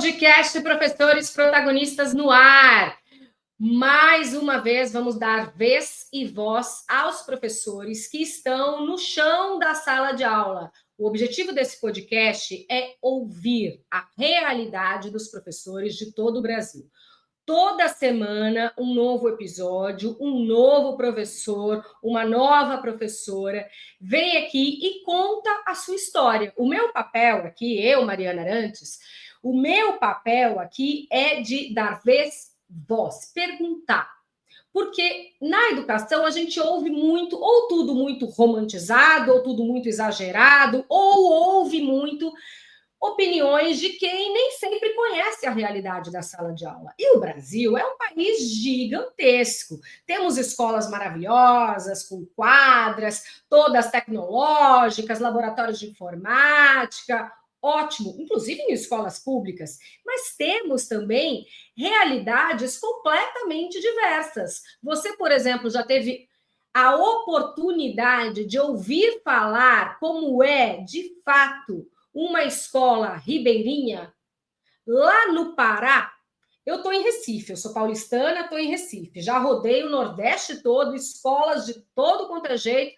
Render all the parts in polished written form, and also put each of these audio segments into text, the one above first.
Podcast Professores Protagonistas no ar. Mais uma vez, vamos dar vez e voz aos professores que estão no chão da sala de aula. O objetivo desse podcast é ouvir a realidade dos professores de todo o Brasil. Toda semana, um novo episódio, um novo professor, uma nova professora vem aqui e conta a sua história. O meu papel aqui, eu, Mariana Arantes, o meu papel aqui é de dar vez, voz, perguntar. Porque na educação a gente ouve muito, ou tudo muito romantizado, ou tudo muito exagerado, ou ouve muito opiniões de quem nem sempre conhece a realidade da sala de aula. E o Brasil é um país gigantesco. Temos escolas maravilhosas, com quadras, todas tecnológicas, laboratórios de informática, ótimo, inclusive em escolas públicas. Mas temos também realidades completamente diversas. Você, por exemplo, já teve a oportunidade de ouvir falar como é, de fato, uma escola ribeirinha, lá no Pará? Eu estou em Recife, eu sou paulistana, estou em Recife. Já rodei o Nordeste todo, escolas de todo quanto é jeito,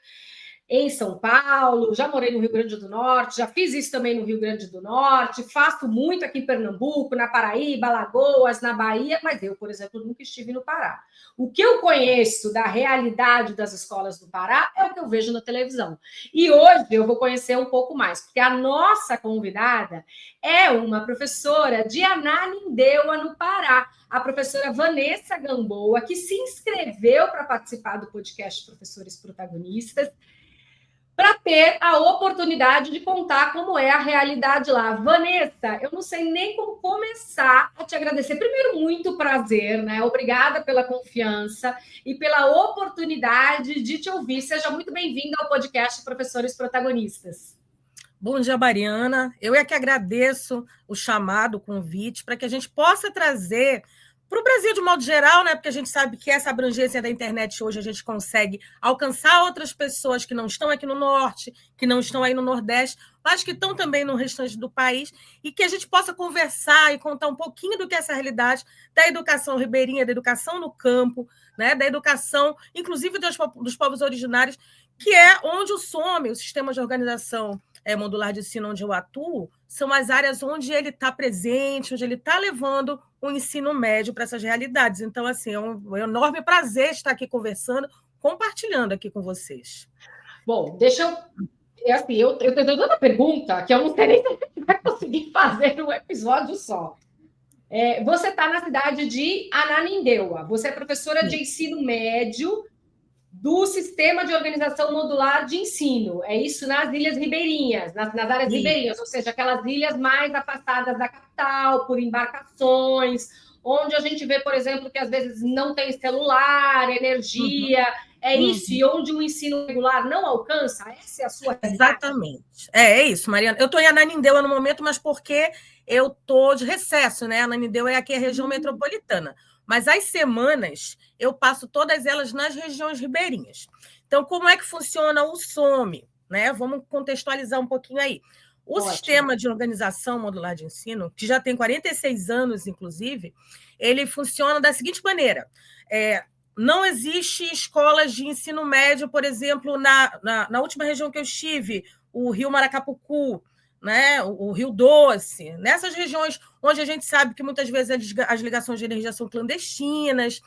em São Paulo, já morei no Rio Grande do Norte, já fiz isso também no Rio Grande do Norte, faço muito aqui em Pernambuco, na Paraíba, Alagoas, na Bahia, mas eu, por exemplo, nunca estive no Pará. O que eu conheço da realidade das escolas do Pará é o que eu vejo na televisão. E hoje eu vou conhecer um pouco mais, porque a nossa convidada é uma professora de Ananindeua, no Pará, a professora Vanessa Gamboa, que se inscreveu para participar do podcast Professores Protagonistas, para ter a oportunidade de contar como é a realidade lá. Vanessa, eu não sei nem como começar a te agradecer. Primeiro, muito prazer, né? Obrigada pela confiança e pela oportunidade de te ouvir. Seja muito bem-vinda ao podcast Professores Protagonistas. Bom dia, Mariana. Eu é que agradeço o chamado, o convite, para que a gente possa trazer para o Brasil de modo geral, né? Porque a gente sabe que essa abrangência da internet hoje a gente consegue alcançar outras pessoas que não estão aqui no Norte, que não estão aí no Nordeste, mas que estão também no restante do país, e que a gente possa conversar e contar um pouquinho do que é essa realidade da educação ribeirinha, da educação no campo, né? Da educação, inclusive dos povos originários, que é onde o SOME, o Sistema de Organização Modular de Ensino, onde eu atuo, são as áreas onde ele está presente, onde ele está levando o ensino médio para essas realidades. Então, assim, é um enorme prazer estar aqui conversando, compartilhando aqui com vocês. Bom, deixa eu... eu tenho tanta pergunta que eu não sei nem se a gente vai conseguir fazer um episódio só. Você está na cidade de Ananindeua. Você é professora de ensino médio do Sistema de Organização Modular de Ensino. É isso nas Ilhas Ribeirinhas, nas áreas ribeirinhas, ou seja, aquelas ilhas mais afastadas da capital, por embarcações, onde a gente vê, por exemplo, que às vezes não tem celular, energia. É isso, e onde o ensino regular não alcança? Essa é a sua realidade? Exatamente. É isso, Mariana. Eu estou em Ananindeua no momento, mas porque eu estou de recesso, né? Ananindeua é aqui a região metropolitana. Mas as semanas eu passo todas elas nas regiões ribeirinhas. Então, como é que funciona o SOME? Né? Vamos contextualizar um pouquinho aí. O Sistema de Organização Modular de Ensino, que já tem 46 anos, inclusive, ele funciona da seguinte maneira. Não existe escolas de ensino médio, por exemplo, na última região que eu estive, o Rio Maracapucu, né, o Rio Doce, nessas regiões onde a gente sabe que muitas vezes as ligações de energia são clandestinas,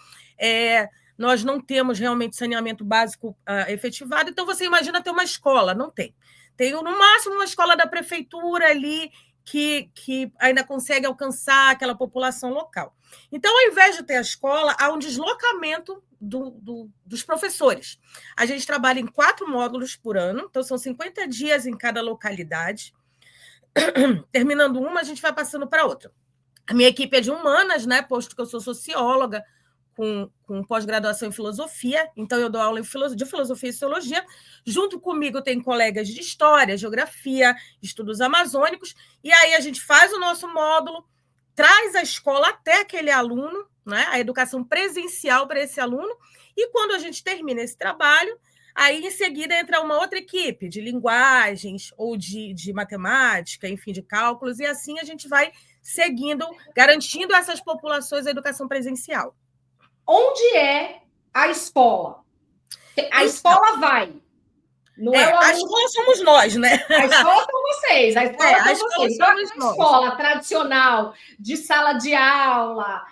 nós não temos realmente saneamento básico efetivado, então você imagina ter uma escola, não tem. Tem, no máximo, uma escola da prefeitura ali que ainda consegue alcançar aquela população local. Então, ao invés de ter a escola, há um deslocamento dos professores. A gente trabalha em 4 módulos por ano, então são 50 dias em cada localidade. Terminando uma, a gente vai passando para outra. A minha equipe é de humanas, né, posto que eu sou socióloga, com pós-graduação em filosofia, então eu dou aula de filosofia e sociologia. Junto comigo tem colegas de história, geografia, estudos amazônicos, e aí a gente faz o nosso módulo, traz a escola até aquele aluno, né, a educação presencial para esse aluno, e quando a gente termina esse trabalho, aí em seguida entra uma outra equipe de linguagens ou de matemática, enfim, de cálculos, e assim a gente vai garantindo a essas populações a educação presencial. Onde é a escola? A escola vai. Não é o aluno... A escola somos nós, né? A escola são vocês. A escola são vocês. Então, a escola tradicional de sala de aula,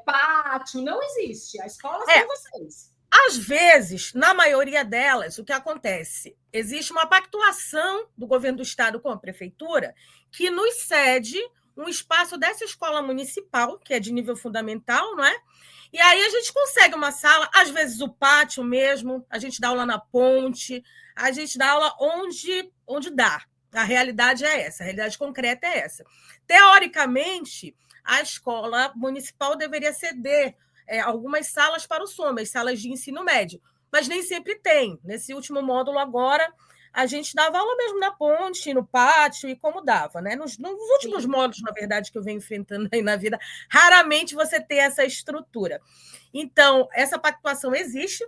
pátio, não existe. A escola são vocês. Às vezes, na maioria delas, o que acontece? Existe uma pactuação do governo do estado com a prefeitura que nos cede um espaço dessa escola municipal, que é de nível fundamental, não é? E aí a gente consegue uma sala, às vezes o pátio mesmo, a gente dá aula na ponte, a gente dá aula onde dá. A realidade é essa, a realidade concreta é essa. Teoricamente, a escola municipal deveria ceder algumas salas para o SOMA, as salas de ensino médio, mas nem sempre tem. Nesse último módulo agora, a gente dava aula mesmo na ponte, no pátio, e como dava, né? Nos últimos módulos, na verdade, que eu venho enfrentando aí na vida, raramente você tem essa estrutura. Então, essa pactuação existe,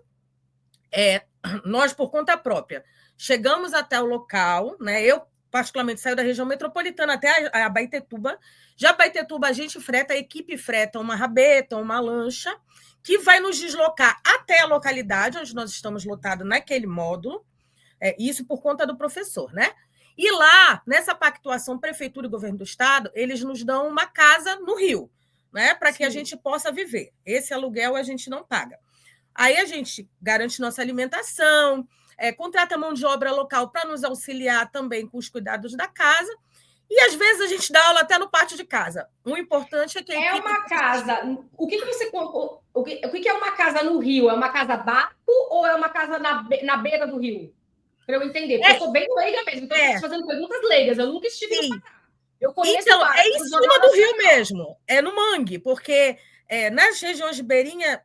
nós, por conta própria, chegamos até o local, né? Eu, particularmente, saio da região metropolitana até a Abaetetuba. Já Abaetetuba, a gente freta, a equipe freta uma rabeta, uma lancha, que vai nos deslocar até a localidade onde nós estamos lotados naquele módulo, isso por conta do professor, né? E lá, nessa pactuação, Prefeitura e Governo do Estado, eles nos dão uma casa no Rio, né? Para que a gente possa viver. Esse aluguel a gente não paga. Aí a gente garante nossa alimentação, contrata mão de obra local para nos auxiliar também com os cuidados da casa, e às vezes a gente dá aula até no pátio de casa. O importante é que a equipe... uma casa... O que é uma casa no Rio? É uma casa barco ou é uma casa na beira do rio? Para eu entender, porque eu sou bem leiga mesmo, então eu estou fazendo perguntas leigas, eu nunca estive no Pará. Eu conheço então, em cima do rio mesmo, é no mangue, porque nas regiões ribeirinhas,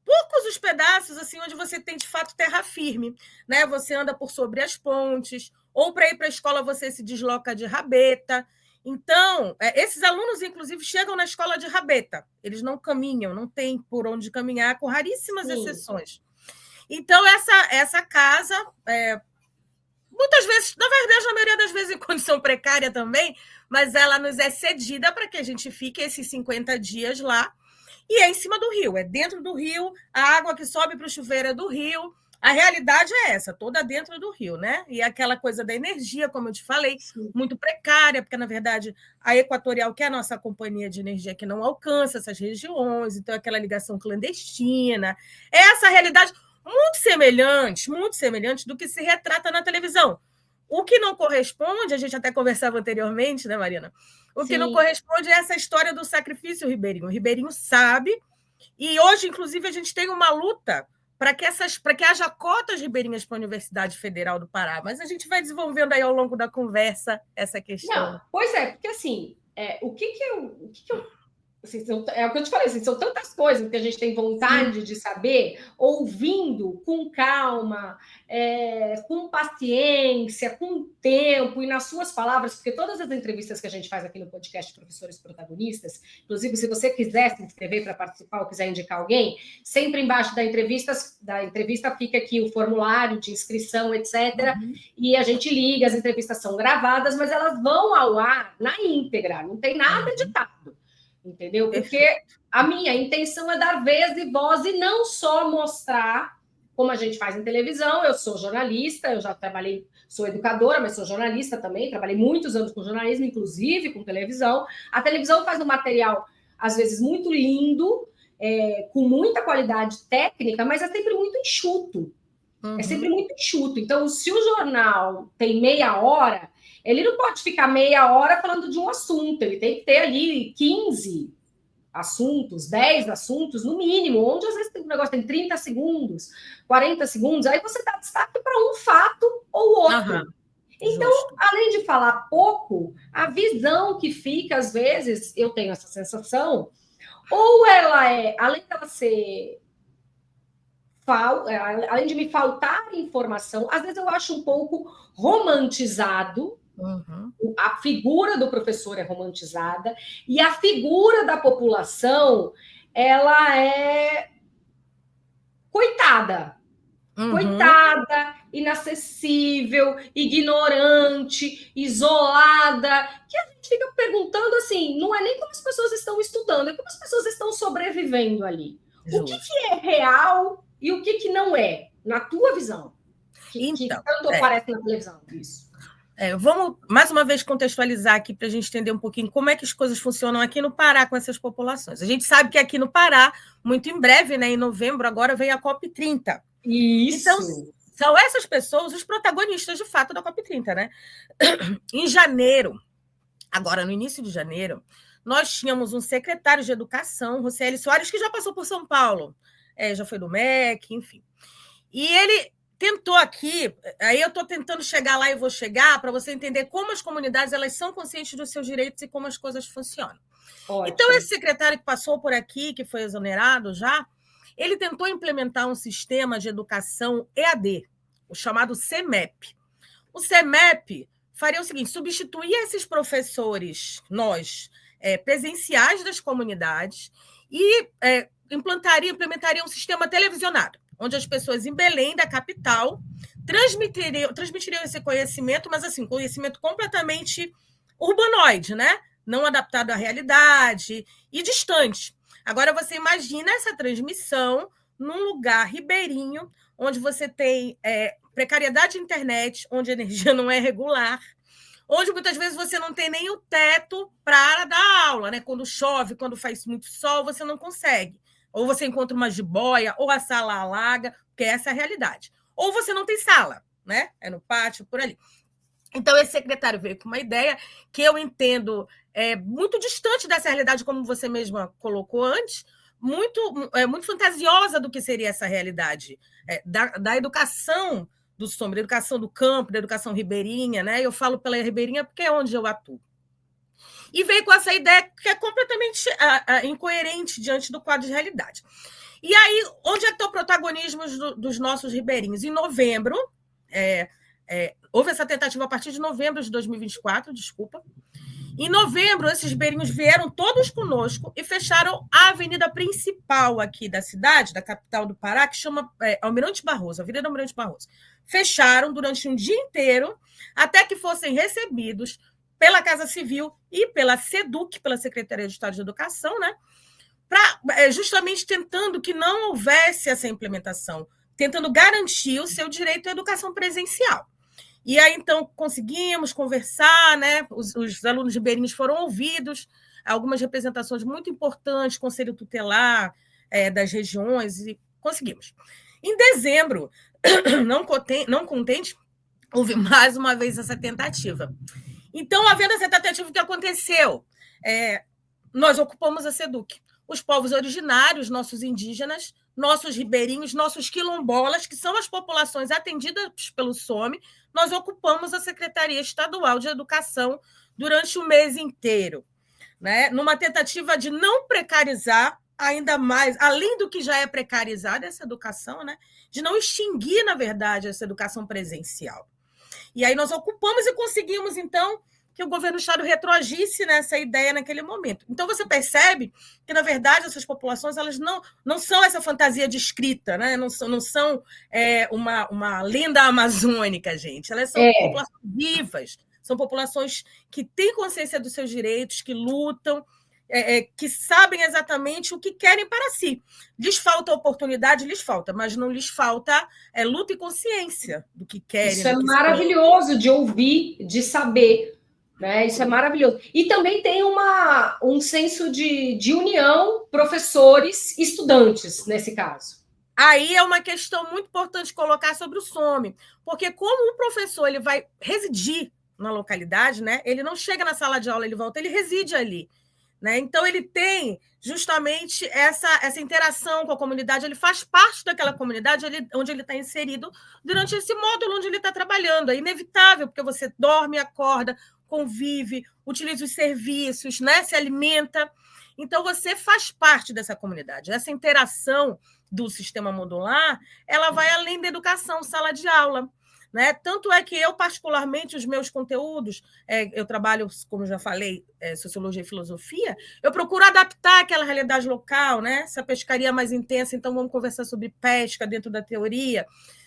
poucos os pedaços assim onde você tem, de fato, terra firme, né? Você anda por sobre as pontes, ou para ir para a escola você se desloca de rabeta. Então, esses alunos, inclusive, chegam na escola de rabeta. Eles não caminham, não tem por onde caminhar, com raríssimas exceções. Então, essa casa... muitas vezes, na verdade, na maioria das vezes em condição precária também, mas ela nos é cedida para que a gente fique esses 50 dias lá, e é em cima do rio, é dentro do rio, a água que sobe para o chuveiro é do rio, a realidade é essa, toda dentro do rio, né? E aquela coisa da energia, como eu te falei, muito precária, porque, na verdade, a Equatorial, que é a nossa companhia de energia, que não alcança essas regiões, então aquela ligação clandestina, essa realidade... muito semelhante do que se retrata na televisão. O que não corresponde, a gente até conversava anteriormente, né, Marina? O que não corresponde é essa história do sacrifício ribeirinho. O ribeirinho sabe, e hoje, inclusive, a gente tem uma luta para que haja cotas ribeirinhas para a Universidade Federal do Pará, mas a gente vai desenvolvendo aí ao longo da conversa essa questão. Não, pois porque assim, o que eu assim, é o que eu te falei, assim, são tantas coisas que a gente tem vontade de saber, ouvindo com calma, com paciência, com tempo e nas suas palavras, porque todas as entrevistas que a gente faz aqui no podcast Professores Protagonistas, inclusive, se você quiser se inscrever para participar ou quiser indicar alguém, sempre embaixo da entrevista fica aqui o formulário de inscrição, etc. E a gente liga, as entrevistas são gravadas, mas elas vão ao ar na íntegra, não tem nada editado. Entendeu? Porque a minha intenção é dar vez e voz e não só mostrar como a gente faz em televisão. Eu sou jornalista, eu já trabalhei, sou educadora, mas sou jornalista também, trabalhei muitos anos com jornalismo, inclusive com televisão. A televisão faz um material, às vezes, muito lindo, com muita qualidade técnica, mas é sempre muito enxuto. É sempre muito enxuto. Então, se o jornal tem meia hora, ele não pode ficar meia hora falando de um assunto, ele tem que ter ali 15 assuntos, 10 assuntos, no mínimo, onde às vezes o negócio tem 30 segundos, 40 segundos, aí você dá destaque para um fato ou outro. Então, além de falar pouco, a visão que fica, às vezes, eu tenho essa sensação, ou ela além dela ser... além de me faltar informação, às vezes eu acho um pouco romantizado. A figura do professor é romantizada e a figura da população, ela é coitada. coitada, inacessível, ignorante, isolada, que a gente fica perguntando assim, não é nem como as pessoas estão estudando, é como as pessoas estão sobrevivendo ali. Justo. O que é real e o que não é, na tua visão? Que tanto aparece na televisão, isso. Vamos, mais uma vez, contextualizar aqui para a gente entender um pouquinho como é que as coisas funcionam aqui no Pará com essas populações. A gente sabe que aqui no Pará, muito em breve, né, em novembro, agora vem a COP30. Isso. Então, são essas pessoas os protagonistas, de fato, da COP30, né? Em janeiro, agora no início de janeiro, nós tínhamos um secretário de Educação, Rocieli Soares, que já passou por São Paulo, já foi do MEC, enfim. E ele tentou aqui, aí eu estou tentando chegar lá e vou chegar, para você entender como as comunidades elas são conscientes dos seus direitos e como as coisas funcionam. Ótimo. Então, esse secretário que passou por aqui, que foi exonerado já, ele tentou implementar um sistema de educação EAD, o chamado CEMEP. O CEMEP faria o seguinte, substituir esses professores, presenciais das comunidades, e implementaria um sistema televisionado, onde as pessoas em Belém, da capital, transmitiriam esse conhecimento, mas assim, conhecimento completamente urbanoide, né? Não adaptado à realidade e distante. Agora você imagina essa transmissão num lugar ribeirinho, onde você tem precariedade de internet, onde a energia não é regular, onde muitas vezes você não tem nem o teto para dar aula, né? Quando chove, quando faz muito sol, você não consegue. Ou você encontra uma jiboia, ou a sala alaga, porque essa é a realidade. Ou você não tem sala, né? É no pátio, por ali. Então, esse secretário veio com uma ideia que eu entendo muito distante dessa realidade, como você mesma colocou antes, muito fantasiosa do que seria essa realidade da educação do SOMBRE, da educação do campo, da educação ribeirinha, né? Eu falo pela ribeirinha porque é onde eu atuo. E veio com essa ideia que é completamente incoerente diante do quadro de realidade. E aí, onde é que está o protagonismo dos nossos ribeirinhos? Em novembro, houve essa tentativa a partir de novembro de 2024, desculpa. Em novembro, esses ribeirinhos vieram todos conosco e fecharam a avenida principal aqui da cidade, da capital do Pará, que chama Almirante Barroso, Avenida Almirante Barroso. Fecharam durante um dia inteiro, até que fossem recebidos pela Casa Civil e pela SEDUC, pela Secretaria de Estado de Educação, né? Justamente tentando que não houvesse essa implementação, tentando garantir o seu direito à educação presencial. E aí, então, conseguimos conversar, né? Os alunos ribeirinhos foram ouvidos, algumas representações muito importantes, Conselho Tutelar das regiões, e conseguimos. Em dezembro, não contente, houve mais uma vez essa tentativa. Então, havendo essa tentativa, o que aconteceu? Nós ocupamos a SEDUC. Os povos originários, nossos indígenas, nossos ribeirinhos, nossos quilombolas, que são as populações atendidas pelo SOME, nós ocupamos a Secretaria Estadual de Educação durante o mês inteiro, né? Numa tentativa de não precarizar ainda mais, além do que já é precarizada essa educação, né? De não extinguir, na verdade, essa educação presencial. E aí nós ocupamos e conseguimos, então, que o governo do Estado retroagisse nessa ideia naquele momento. Então, você percebe que, na verdade, essas populações elas não são essa fantasia de escrita, né? Não são uma lenda amazônica, gente. Elas são populações vivas, são populações que têm consciência dos seus direitos, que lutam, que sabem exatamente o que querem para si. Lhes falta oportunidade, lhes falta, mas não lhes falta luta e consciência do que querem. Isso é maravilhoso de ouvir, de saber. Né? Isso é maravilhoso. E também tem um senso de união, professores, estudantes, nesse caso. Aí é uma questão muito importante colocar sobre o SOME, porque como o professor ele vai residir na localidade, né? Ele não chega na sala de aula, ele volta, ele reside ali. Né? Então, ele tem justamente essa interação com a comunidade, ele faz parte daquela comunidade onde ele está inserido durante esse módulo onde ele está trabalhando. É inevitável, porque você dorme, acorda, convive, utiliza os serviços, né? Se alimenta. Então, você faz parte dessa comunidade. Essa interação do sistema modular, ela vai além da educação, sala de aula. né? Tanto é que eu, particularmente, os meus conteúdos, eu trabalho, como já falei, sociologia e filosofia, eu procuro adaptar aquela realidade local, né? Essa pescaria mais intensa, então vamos conversar sobre pesca dentro da teoria.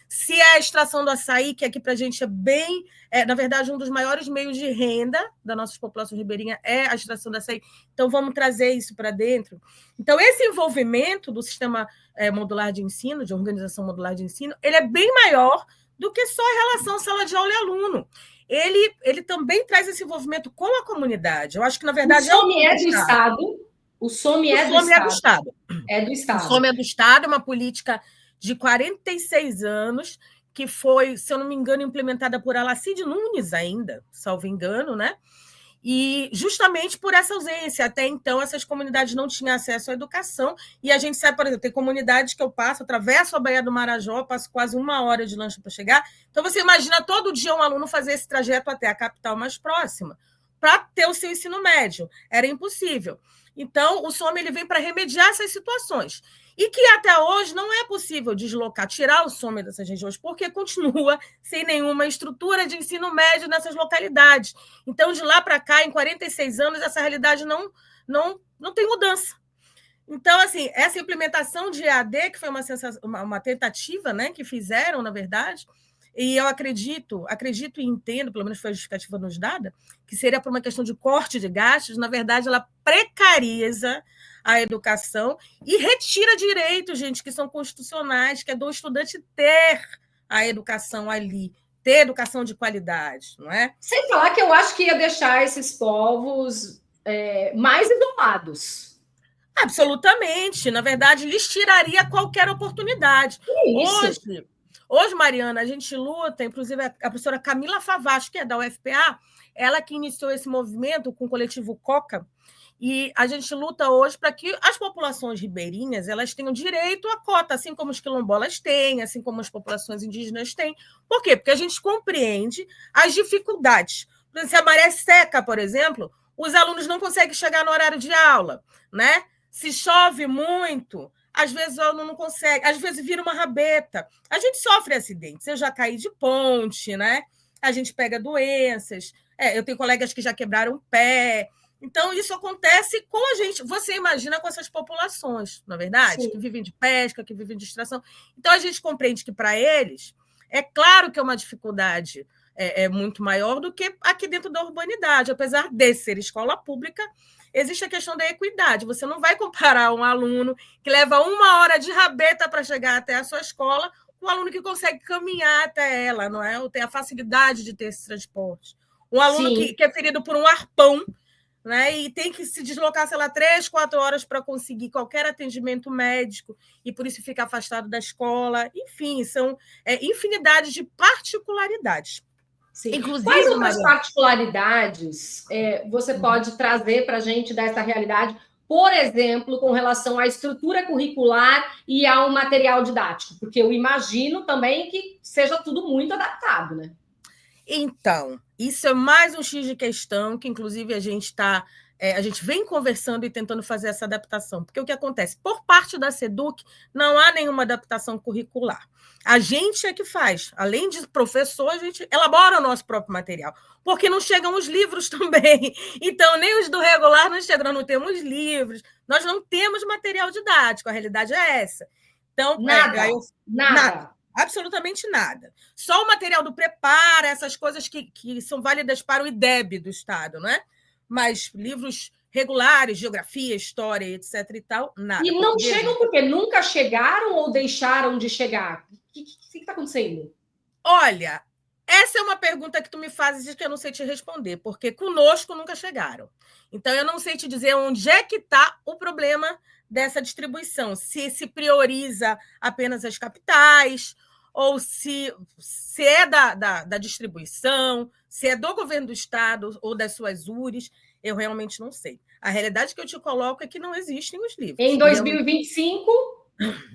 Se é a extração do açaí, que aqui para a gente é bem, na verdade, um dos maiores meios de renda da nossa população ribeirinha é a extração do açaí, então vamos trazer isso para dentro. Então, esse envolvimento do sistema modular de ensino, de organização modular de ensino, ele é bem maior do que só a relação sala de aula e aluno. Ele também traz esse envolvimento com a comunidade. Eu acho que, na verdade, o SOME é do Estado. O SOME é do Estado. É do Estado. O SOME é do Estado, é uma política de 46 anos, que foi, se eu não me engano, implementada por Alacide Nunes ainda, salvo engano, né? E justamente por essa ausência, até então essas comunidades não tinham acesso à educação, e a gente sabe, por exemplo, tem comunidades que eu passo, atravesso a Baía do Marajó, passo quase 1 hora de lancha para chegar, então você imagina todo dia um aluno fazer esse trajeto até a capital mais próxima, para ter o seu ensino médio, era impossível. Então, o SOME ele vem para remediar essas situações. E que até hoje não é possível deslocar, tirar o SOME dessas regiões, porque continua sem nenhuma estrutura de ensino médio nessas localidades. Então, de lá para cá, em 46 anos, essa realidade não tem mudança. Então, assim, essa implementação de EAD, que foi uma tentativa, né, que fizeram, na verdade, e eu acredito e entendo, pelo menos foi a justificativa nos dada, que seria por uma questão de corte de gastos, na verdade, ela precariza a educação e retira direitos, gente, que são constitucionais, que é do estudante ter a educação ali, ter educação de qualidade, não é? Sem falar que eu acho que ia deixar esses povos mais isolados. Absolutamente. Na verdade, lhes tiraria qualquer oportunidade. Hoje, Mariana, a gente luta, inclusive a professora Camila Favacho, que é da UFPA, ela que iniciou esse movimento com o coletivo COCA, e a gente luta hoje para que as populações ribeirinhas elas tenham direito à cota, assim como os quilombolas têm, assim como as populações indígenas têm. Por quê? Porque a gente compreende as dificuldades. Se a maré seca, por exemplo, os alunos não conseguem chegar no horário de aula, né? Se chove muito, às vezes o aluno não consegue, às vezes vira uma rabeta. A gente sofre acidentes. Eu já caí de ponte, né? A gente pega doenças. Eu tenho colegas que já quebraram o pé. Então, isso acontece com a gente. Você imagina com essas populações, não é verdade? Sim. Que vivem de pesca, que vivem de extração. Então, a gente compreende que, para eles, é claro que é uma dificuldade muito maior do que aqui dentro da urbanidade. Apesar de ser escola pública, existe a questão da equidade. Você não vai comparar um aluno que leva 1 hora de rabeta para chegar até a sua escola com um aluno que consegue caminhar até ela, não é? Ou tem a facilidade de ter esse transporte. Um aluno que é ferido por um arpão, né, e tem que se deslocar, sei lá, 3, 4 horas para conseguir qualquer atendimento médico e por isso fica afastado da escola. Enfim, são infinidade de particularidades. Sim. Inclusive, quais outras particularidades você pode trazer para a gente dessa realidade, por exemplo, com relação à estrutura curricular e ao material didático? Porque eu imagino também que seja tudo muito adaptado, né? Então, isso é mais um X de questão que, inclusive, a gente vem conversando e tentando fazer essa adaptação. Porque o que acontece? Por parte da SEDUC, não há nenhuma adaptação curricular. A gente é que faz. Além de professor, a gente elabora o nosso próprio material. Porque não chegam os livros também. Então, nem os do regular não chegam. Nós não temos livros. Nós não temos material didático. A realidade é essa. Então, nada. Absolutamente nada. Só o material do Prepara, essas coisas que são válidas para o IDEB do Estado, não é? Mas livros regulares, geografia, história, etc. e tal, nada. E não chegam porque nunca chegaram ou deixaram de chegar? O que está acontecendo? Olha, essa é uma pergunta que tu me fazes que eu não sei te responder, porque conosco nunca chegaram. Então, eu não sei te dizer onde é que está o problema dessa distribuição. Se prioriza apenas as capitais, ou se é da distribuição, se é do governo do Estado ou das suas URES, eu realmente não sei. A realidade que eu te coloco é que não existem os livros. Em 2025?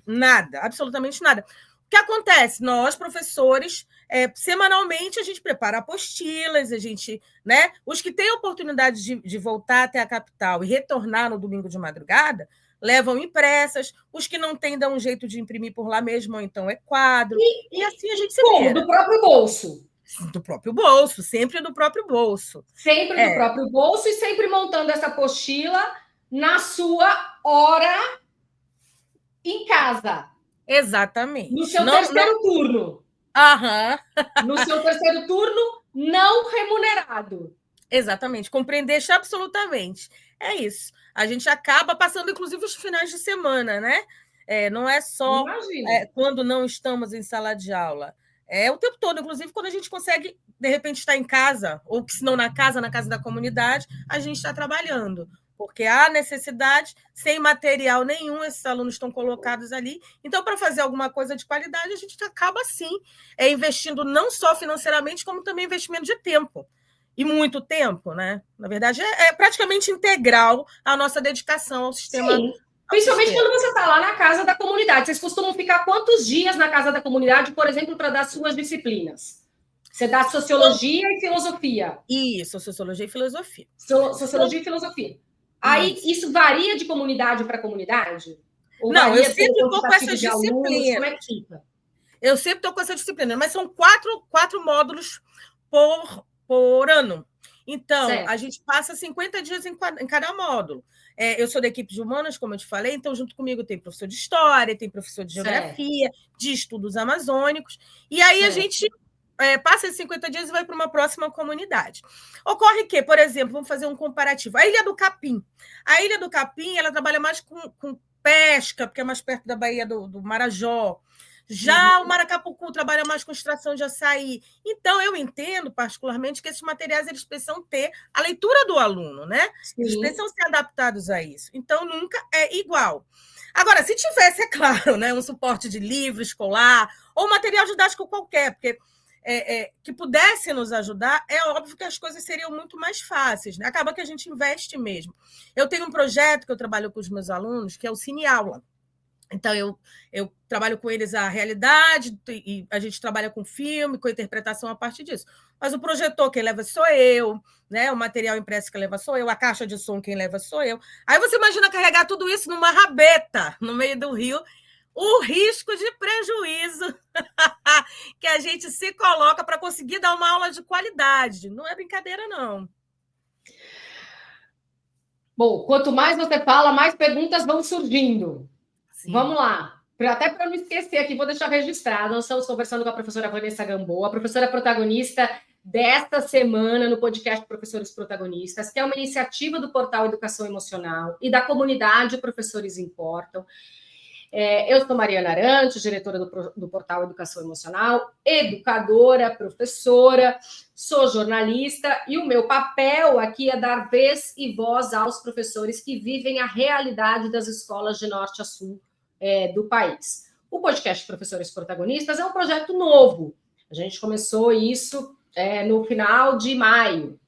Nada, absolutamente nada. O que acontece? Nós, professores, semanalmente a gente prepara apostilas, a gente, né? Os que têm a oportunidade de voltar até a capital e retornar no domingo de madrugada, levam impressas, os que não têm dão um jeito de imprimir por lá mesmo, ou então é quadro, e assim a gente se vira. Do próprio bolso. Do próprio bolso, sempre do próprio bolso. Sempre do próprio bolso e sempre montando essa apostila na sua hora em casa. Exatamente. No seu terceiro turno. Aham. No seu terceiro turno não remunerado. Exatamente, compreender absolutamente. É isso. A gente acaba passando, inclusive, os finais de semana, né? Não é só quando não estamos em sala de aula. É o tempo todo, inclusive, quando a gente consegue, de repente, estar em casa, ou se não na casa da comunidade, a gente está trabalhando. Porque há necessidade, sem material nenhum, esses alunos estão colocados ali. Então, para fazer alguma coisa de qualidade, a gente acaba, sim, investindo não só financeiramente, como também investimento de tempo. E muito tempo, né? Na verdade, é praticamente integral a nossa dedicação ao sistema. Sim. Principalmente quando você está lá na casa da comunidade. Vocês costumam ficar quantos dias na casa da comunidade, por exemplo, para dar suas disciplinas? Você dá sociologia e filosofia. Isso, sociologia e filosofia. Sociologia e filosofia. Aí, isso varia de comunidade para comunidade? Ou não, eu sempre estou com essa disciplina. Como é que fica? Eu sempre estou com essa disciplina, mas são quatro módulos por ano. Então, a gente passa 50 dias em cada módulo. Eu sou da equipe de humanas, como eu te falei, então, junto comigo tem professor de história, tem professor de geografia, de estudos amazônicos, e aí a gente passa esses 50 dias e vai para uma próxima comunidade. Ocorre que, por exemplo, vamos fazer um comparativo. A Ilha do Capim. A Ilha do Capim, ela trabalha mais com pesca, porque é mais perto da Baía do Marajó. Já o Maracapucu trabalha mais com extração de açaí. Então, eu entendo, particularmente, que esses materiais eles precisam ter a leitura do aluno, né? Sim. Eles precisam ser adaptados a isso. Então, nunca é igual. Agora, se tivesse, é claro, né, um suporte de livro escolar ou material didático qualquer, porque que pudesse nos ajudar, é óbvio que as coisas seriam muito mais fáceis, né? Acaba que a gente investe mesmo. Eu tenho um projeto que eu trabalho com os meus alunos, que é o Cine Aula. Então, eu trabalho com eles a realidade, e a gente trabalha com filme, com interpretação a partir disso. Mas o projetor quem leva sou eu, né? O material impresso quem leva sou eu, a caixa de som quem leva sou eu. Aí você imagina carregar tudo isso numa rabeta no meio do rio, o risco de prejuízo que a gente se coloca para conseguir dar uma aula de qualidade. Não é brincadeira, não. Bom, quanto mais você fala, mais perguntas vão surgindo. Sim. Vamos lá. Até para não esquecer aqui, vou deixar registrado. Nós estamos conversando com a professora Vanessa Gamboa, a professora protagonista desta semana no podcast Professores Protagonistas, que é uma iniciativa do portal Educação Emocional e da comunidade Professores Importam. Eu sou Mariana Arantes, diretora do portal Educação Emocional, educadora, professora, sou jornalista e o meu papel aqui é dar vez e voz aos professores que vivem a realidade das escolas de norte a sul do país. O podcast Professores Protagonistas é um projeto novo. A gente começou isso no final de maio.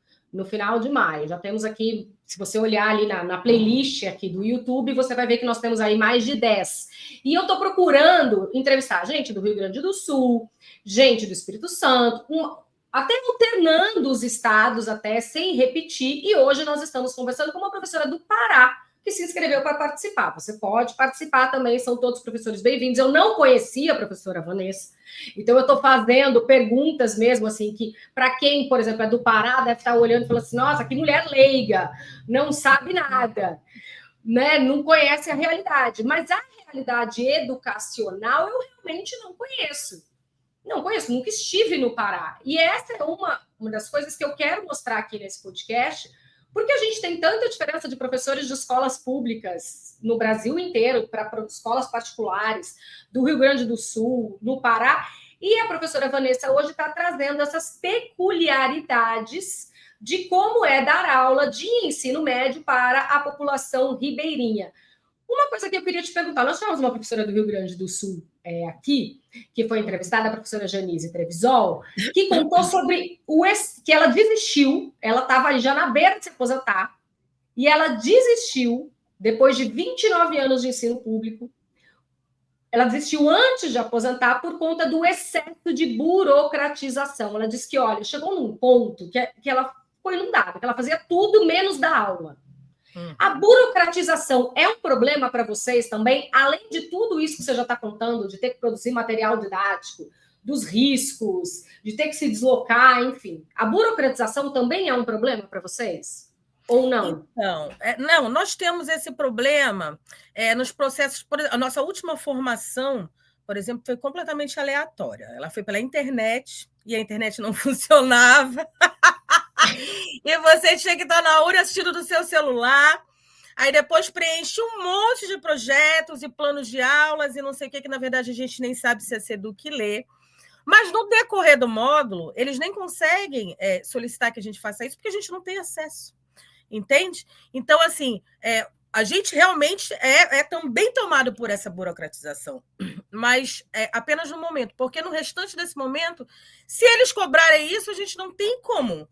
Já temos aqui, se você olhar ali na playlist aqui do YouTube, você vai ver que nós temos aí mais de 10. E eu estou procurando entrevistar gente do Rio Grande do Sul, gente do Espírito Santo, até alternando os estados, até sem repetir. E hoje nós estamos conversando com uma professora do Pará, que se inscreveu para participar. Você pode participar também, são todos professores bem-vindos. Eu não conhecia a professora Vanessa, então eu estou fazendo perguntas mesmo, assim, que para quem, por exemplo, é do Pará, deve estar olhando e falando assim, nossa, que mulher leiga, não sabe nada, né? Não conhece a realidade. Mas a realidade educacional eu realmente não conheço. Não conheço, nunca estive no Pará. E essa é uma das coisas que eu quero mostrar aqui nesse podcast, porque a gente tem tanta diferença de professores de escolas públicas no Brasil inteiro para escolas particulares, do Rio Grande do Sul, no Pará, e a professora Vanessa hoje está trazendo essas peculiaridades de como é dar aula de ensino médio para a população ribeirinha. Uma coisa que eu queria te perguntar, nós tivemos uma professora do Rio Grande do Sul aqui, que foi entrevistada, a professora Janise Trevisol, que contou sobre que ela desistiu, ela estava já na beira de se aposentar, e ela desistiu, depois de 29 anos de ensino público, ela desistiu antes de aposentar por conta do excesso de burocratização. Ela disse que, olha, chegou num ponto que ela ficou inundada, que ela fazia tudo menos da aula. A burocratização é um problema para vocês também, além de tudo isso que você já está contando, de ter que produzir material didático, dos riscos, de ter que se deslocar, enfim. A burocratização também é um problema para vocês? Ou não? Então, não, nós temos esse problema nos processos. A nossa última formação, por exemplo, foi completamente aleatória. Ela foi pela internet e a internet não funcionava. E você tinha que estar na hora assistindo do seu celular. Aí depois preenche um monte de projetos e planos de aulas e não sei o que na verdade a gente nem sabe se é cedo que ler. Mas no decorrer do módulo, eles nem conseguem solicitar que a gente faça isso porque a gente não tem acesso. Entende? Então, assim, a gente realmente é também tomado por essa burocratização, mas apenas no momento, porque no restante desse momento, se eles cobrarem isso, a gente não tem como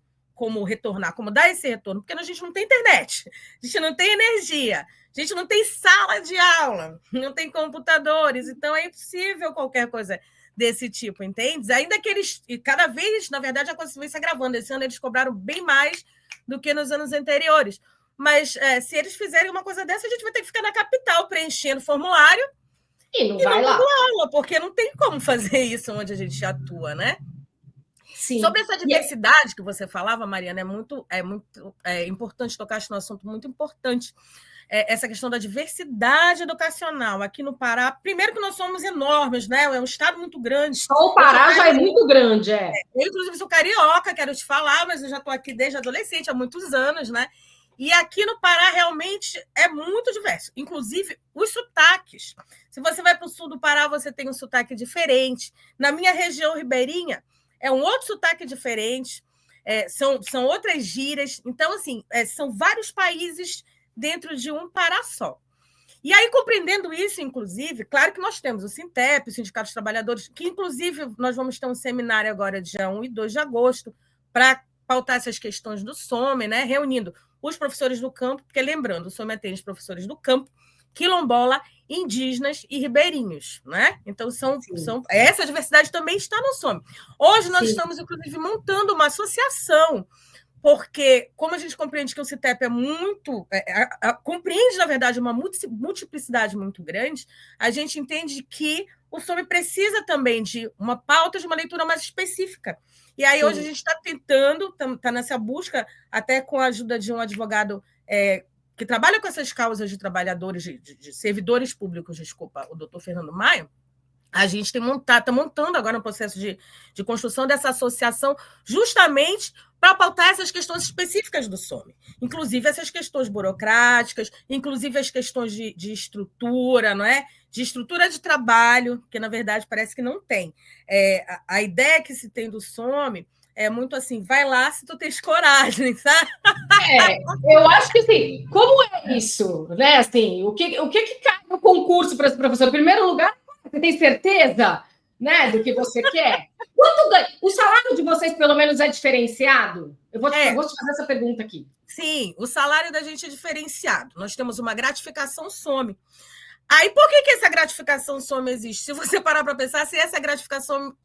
retornar, como dar esse retorno, porque a gente não tem internet, a gente não tem energia, a gente não tem sala de aula, não tem computadores, então é impossível qualquer coisa desse tipo, entende? Ainda que eles, cada vez, na verdade, a coisa vem se agravando. Esse ano eles cobraram bem mais do que nos anos anteriores. Mas se eles fizerem uma coisa dessa, a gente vai ter que ficar na capital preenchendo formulário e não vai lá. Aula, porque não tem como fazer isso onde a gente atua, né? Sim. Sobre essa diversidade que você falava, Mariana, é muito importante tocar no assunto muito importante. Essa questão da diversidade educacional aqui no Pará. Primeiro que nós somos enormes, né? É um estado muito grande. Só o Pará já é muito grande, Eu, inclusive, sou carioca, quero te falar, mas eu já estou aqui desde adolescente, há muitos anos, né? E aqui no Pará realmente é muito diverso. Inclusive, os sotaques. Se você vai para o sul do Pará, você tem um sotaque diferente. Na minha região ribeirinha, é um outro sotaque diferente. São outras gírias. Então, assim, são vários países dentro de um Pará só. E aí, compreendendo isso, inclusive, claro que nós temos o Sintep, o Sindicato dos Trabalhadores, que, inclusive, nós vamos ter um seminário agora, dia 1 e 2 de agosto, para pautar essas questões do SOME, né? Reunindo os professores do campo, porque, lembrando, o SOME atende os professores do campo, quilombola, indígenas e ribeirinhos, né? Então, essa diversidade também está no SOME. Hoje, nós estamos, inclusive, montando uma associação, porque, como a gente compreende que o CITEP é muito... compreende, na verdade, uma multiplicidade muito grande, a gente entende que o SOME precisa também de uma pauta, de uma leitura mais específica. E aí, hoje, a gente está tentando, está nessa busca, até com a ajuda de um advogado que trabalha com essas causas de trabalhadores, de servidores públicos, desculpa, o doutor Fernando Maia. A gente está montando agora um processo de construção dessa associação justamente para pautar essas questões específicas do SOME, inclusive essas questões burocráticas, inclusive as questões de estrutura, não é? De estrutura de trabalho, que, na verdade, parece que não tem. A ideia que se tem do SOME é muito assim, vai lá se tu tens coragem, sabe? Eu acho que, assim, como é isso, né? Assim, o que cai no concurso para esse professor? Em primeiro lugar, você tem certeza, né, do que você quer? Quanto ganha? O salário de vocês, pelo menos, é diferenciado? Eu vou te fazer essa pergunta aqui. Sim, o salário da gente é diferenciado. Nós temos uma gratificação SOME. Aí, por que essa gratificação SOME existe? Se você parar para pensar, se essa gratificação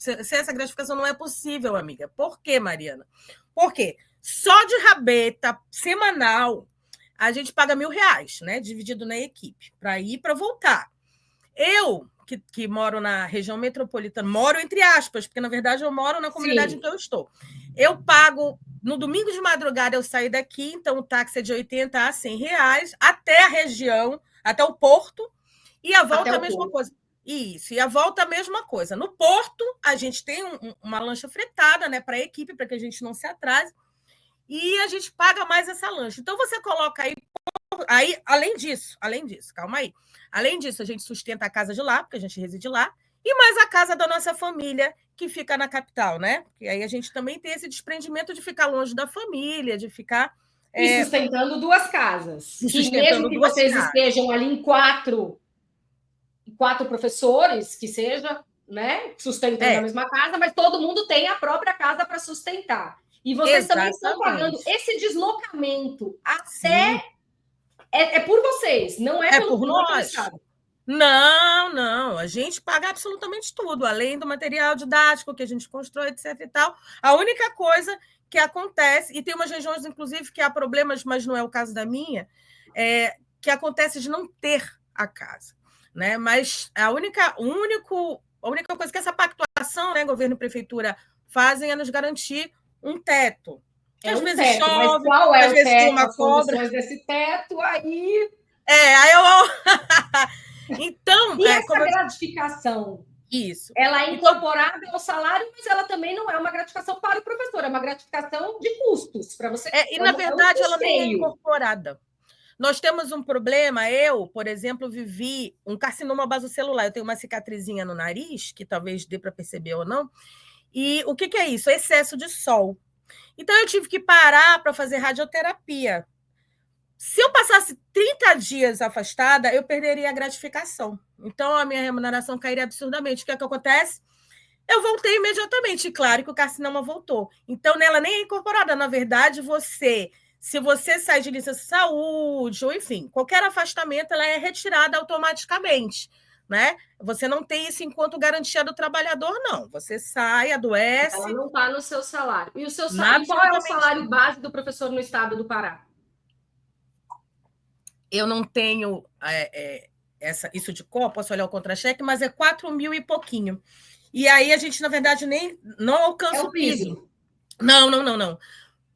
não é possível, amiga. Por quê, Mariana? Porque só de rabeta semanal a gente paga R$1.000, né? Dividido na equipe, para ir e para voltar. Eu, que moro na região metropolitana, moro entre aspas, porque, na verdade, eu moro na comunidade em que eu estou. Eu pago, no domingo de madrugada, eu saio daqui, então o táxi é de R$80 a R$100, até a região, até o porto, e a volta é a mesma coisa. Isso, e a volta é a mesma coisa. No porto, a gente tem uma lancha fretada, né, para a equipe, para que a gente não se atrase, e a gente paga mais essa lancha. Então, você coloca aí, além disso, calma aí. Além disso, a gente sustenta a casa de lá, porque a gente reside lá, e mais a casa da nossa família, que fica na capital, né? Porque aí a gente também tem esse desprendimento de ficar longe da família, de ficar... E sustentando duas casas. E mesmo que vocês estejam ali em quatro professores, que seja, né, sustentando a mesma casa, mas todo mundo tem a própria casa para sustentar. E vocês também estão pagando esse deslocamento até... É por vocês, não é por nós. Não. A gente paga absolutamente tudo, além do material didático que a gente constrói, etc. e tal. A única coisa que acontece, e tem umas regiões, inclusive, que há problemas, mas não é o caso da minha, que acontece de não ter a casa, né? Mas a única coisa que essa pactuação, né, governo e prefeitura fazem é nos garantir um teto. Que às vezes teto, chove, mas qual é às o vezes tem teto, uma as cobra. condições desse teto, aí... Aí eu... Então, E essa como gratificação? Isso. Ela é incorporada ao salário, mas ela também não é uma gratificação para o professor, é uma gratificação de custos para você. E, na verdade, ela nem é incorporada. Nós temos um problema. Eu, por exemplo, vivi um carcinoma basocelular. Eu tenho uma cicatrizinha no nariz, que talvez dê para perceber ou não. E o que é isso? Excesso de sol. Então, eu tive que parar para fazer radioterapia. Se eu passasse 30 dias afastada, eu perderia a gratificação. Então, a minha remuneração cairia absurdamente. O que é que acontece? Eu voltei imediatamente. Claro que o carcinoma voltou. Então, nela nem é incorporada. Na verdade, se você sai de licença de saúde, ou enfim, qualquer afastamento, ela é retirada automaticamente. Né? Você não tem isso enquanto garantia do trabalhador, não. Você sai, adoece. Ela não está no seu salário. E qual é o salário base do professor no estado do Pará? Eu não tenho isso de cor, posso olhar o contra-cheque, mas é 4 mil e pouquinho. E aí a gente, na verdade, não alcança o piso. Não.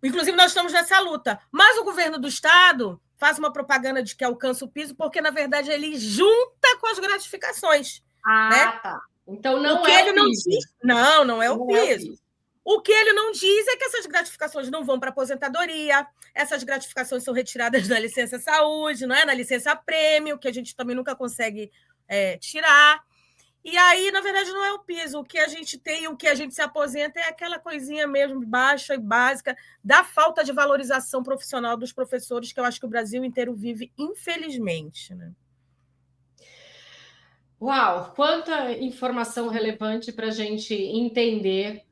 Inclusive, nós estamos nessa luta. Mas o governo do estado faz uma propaganda de que alcança o piso, porque, na verdade, ele junta com as gratificações. Né? Tá. Então, não é o piso. Não é o piso. O que ele não diz é que essas gratificações não vão para aposentadoria, essas gratificações são retiradas da licença saúde, não é? Na licença prêmio, que a gente também nunca consegue tirar. E aí, na verdade, não é o piso. O que a gente tem, o que a gente se aposenta é aquela coisinha mesmo baixa e básica da falta de valorização profissional dos professores, que eu acho que o Brasil inteiro vive, infelizmente. Né? Uau! Quanta informação relevante para a gente entender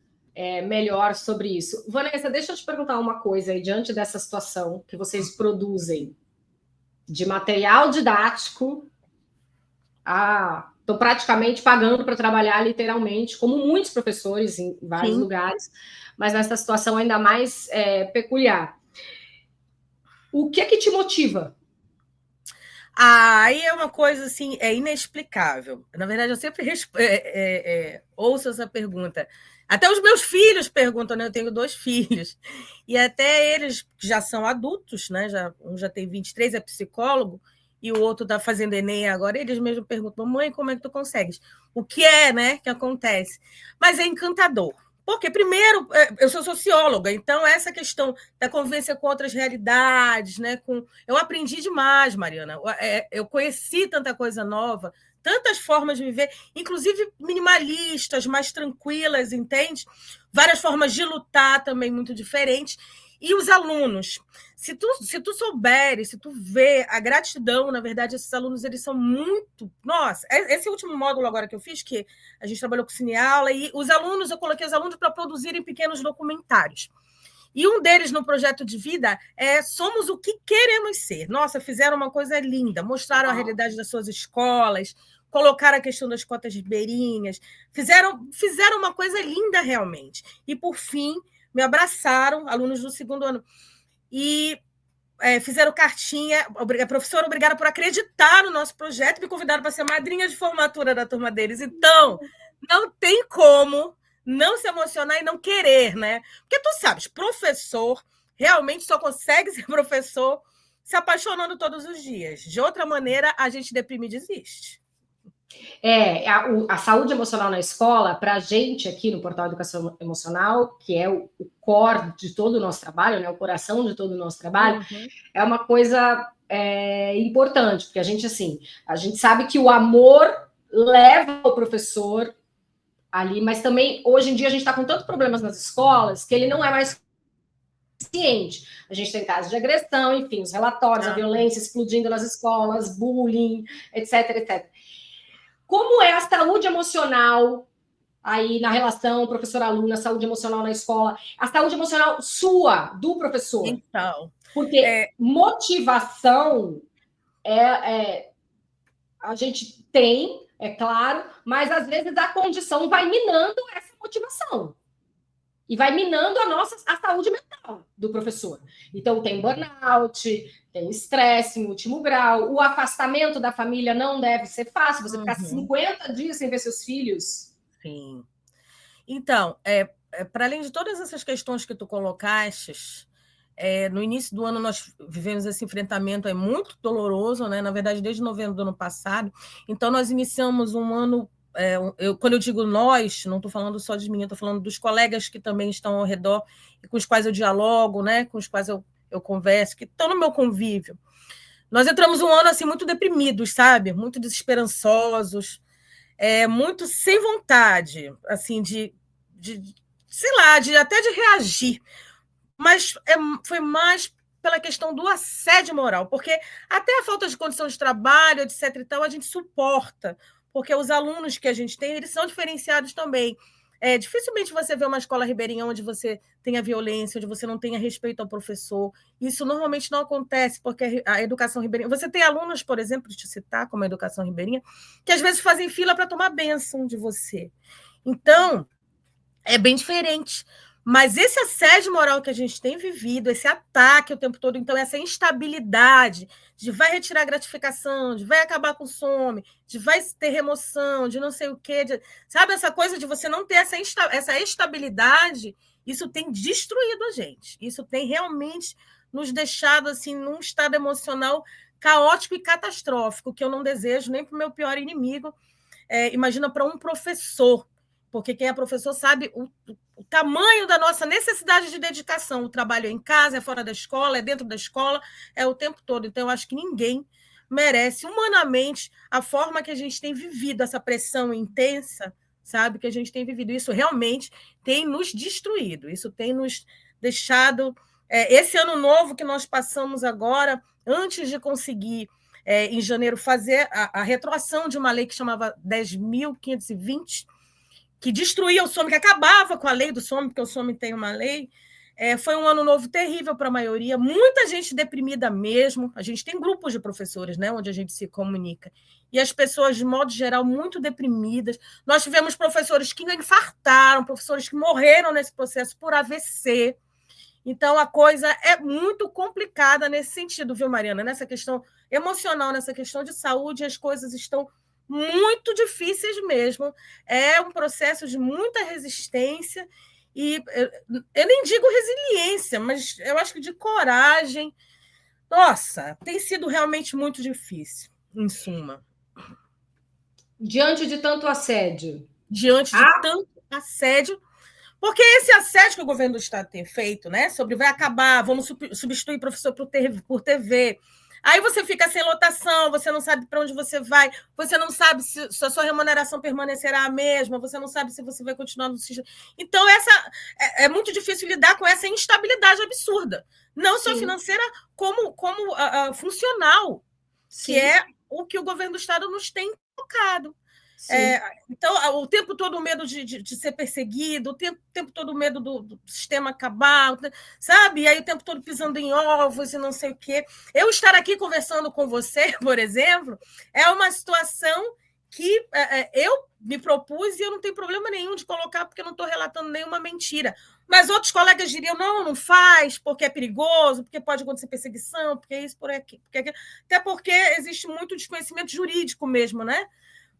melhor sobre isso. Vanessa, deixa eu te perguntar uma coisa aí, diante dessa situação que vocês produzem de material didático, estão praticamente pagando para trabalhar literalmente, como muitos professores em vários lugares, mas nessa situação ainda mais peculiar. O que é que te motiva? Aí é uma coisa assim, inexplicável. Na verdade, eu sempre ouço essa pergunta. Até os meus filhos perguntam, né? Eu tenho 2 filhos. E até eles que já são adultos, né? Um já tem 23, é psicólogo, e o outro está fazendo Enem agora, eles mesmos perguntam, mamãe, como é que tu consegues? O que né, que acontece? Mas é encantador. Porque, primeiro, eu sou socióloga, então essa questão da convivência com outras realidades, né? Eu aprendi demais, Mariana. Eu conheci tanta coisa nova, tantas formas de viver, inclusive minimalistas, mais tranquilas, entende? Várias formas de lutar também muito diferentes. E os alunos, se tu souberes, se tu vê a gratidão, na verdade, esses alunos, eles são muito... Nossa, esse último módulo agora que eu fiz, que a gente trabalhou com cineaula, e eu coloquei os alunos para produzirem pequenos documentários. E um deles, no projeto de vida, Somos o que queremos ser. Nossa, fizeram uma coisa linda, mostraram a realidade das suas escolas, colocaram a questão das cotas ribeirinhas, fizeram uma coisa linda realmente. E, por fim, me abraçaram, alunos do 2º ano, e fizeram cartinha, professora, obrigada por acreditar no nosso projeto, me convidaram para ser madrinha de formatura da turma deles. Então, não tem como não se emocionar e não querer, né? Porque tu sabes, professor realmente só consegue ser professor se apaixonando todos os dias. De outra maneira, a gente deprime e desiste. A saúde emocional na escola, para a gente aqui no Portal Educação Emocional, que é o core de todo o nosso trabalho, né, o coração de todo o nosso trabalho, é uma coisa importante, porque a gente sabe que o amor leva o professor ali, mas também, hoje em dia, a gente está com tantos problemas nas escolas que ele não é mais suficiente. A gente tem casos de agressão, enfim, os relatórios, a violência explodindo nas escolas, bullying, etc, etc. Como é a saúde emocional aí na relação professor-aluno, a saúde emocional na escola, a saúde emocional sua, do professor? Então, porque motivação a gente tem, é claro, mas às vezes a condição vai minando essa motivação. E vai minando a saúde mental do professor. Então, tem burnout, tem estresse em último grau, o afastamento da família não deve ser fácil, você ficar 50 dias sem ver seus filhos. Sim. Então, para além de todas essas questões que tu colocaste, no início do ano nós vivemos esse enfrentamento muito doloroso, né? Na verdade, desde novembro do ano passado. Então, nós iniciamos um ano. Quando eu digo nós, não estou falando só de mim, estou falando dos colegas que também estão ao redor e com os quais eu dialogo, né? Com os quais eu converso, que estão no meu convívio. Nós entramos um ano assim muito deprimidos, sabe? Muito desesperançosos, muito sem vontade, assim, sei lá, até de reagir. Mas foi mais pela questão do assédio moral, porque até a falta de condição de trabalho, etc. e tal, a gente suporta, porque os alunos que a gente tem, eles são diferenciados também. Dificilmente você vê uma escola ribeirinha onde você tenha violência, onde você não tenha respeito ao professor. Isso normalmente não acontece, porque a educação ribeirinha... Você tem alunos, por exemplo, de citar como a educação ribeirinha, que às vezes fazem fila para tomar bênção de você. Então, é bem diferente. Mas esse assédio moral que a gente tem vivido, esse ataque o tempo todo, então essa instabilidade de vai retirar a gratificação, de vai acabar com o some, de vai ter remoção, de não sei o quê, sabe, essa coisa de você não ter essa estabilidade, isso tem destruído a gente. Isso tem realmente nos deixado assim num estado emocional caótico e catastrófico, que eu não desejo nem para o meu pior inimigo. Imagina para um professor, porque quem é professor sabe o tamanho da nossa necessidade de dedicação. O trabalho é em casa, é fora da escola, é dentro da escola, é o tempo todo. Então, eu acho que ninguém merece, humanamente, a forma que a gente tem vivido essa pressão intensa, sabe, que a gente tem vivido. Isso realmente tem nos destruído, isso tem nos deixado... esse ano novo que nós passamos agora, antes de conseguir, em janeiro, fazer a retroação de uma lei que chamava 10.520, que destruía o SOME, que acabava com a lei do SOME, porque o SOME tem uma lei. Foi um ano novo terrível para a maioria, muita gente deprimida mesmo. A gente tem grupos de professores, né, onde a gente se comunica. E as pessoas, de modo geral, muito deprimidas. Nós tivemos professores que infartaram, professores que morreram nesse processo por AVC. Então, a coisa é muito complicada nesse sentido, viu, Mariana? Nessa questão emocional, nessa questão de saúde, as coisas estão muito difíceis mesmo. É um processo de muita resistência e eu nem digo resiliência, mas eu acho que de coragem. Nossa, tem sido realmente muito difícil, em suma. Diante de tanto assédio. Diante de tanto assédio, porque esse assédio que o governo do Estado tem feito, né, sobre vai acabar, vamos substituir professor por TV, aí você fica sem lotação, você não sabe para onde você vai, você não sabe se a sua remuneração permanecerá a mesma, você não sabe se você vai continuar no sistema. Então, é muito difícil lidar com essa instabilidade absurda, não só financeira, como funcional, Sim. que é o que o governo do Estado nos tem colocado. Então, o tempo todo o medo de ser perseguido, o tempo todo o medo do sistema acabar, sabe? E aí o tempo todo pisando em ovos e não sei o quê. Eu estar aqui conversando com você, por exemplo, é uma situação que eu me propus e eu não tenho problema nenhum de colocar, porque eu não estou relatando nenhuma mentira. Mas outros colegas diriam, não faz, porque é perigoso, porque pode acontecer perseguição, porque isso, por aqui, porque aquilo. Até porque existe muito desconhecimento jurídico mesmo, né?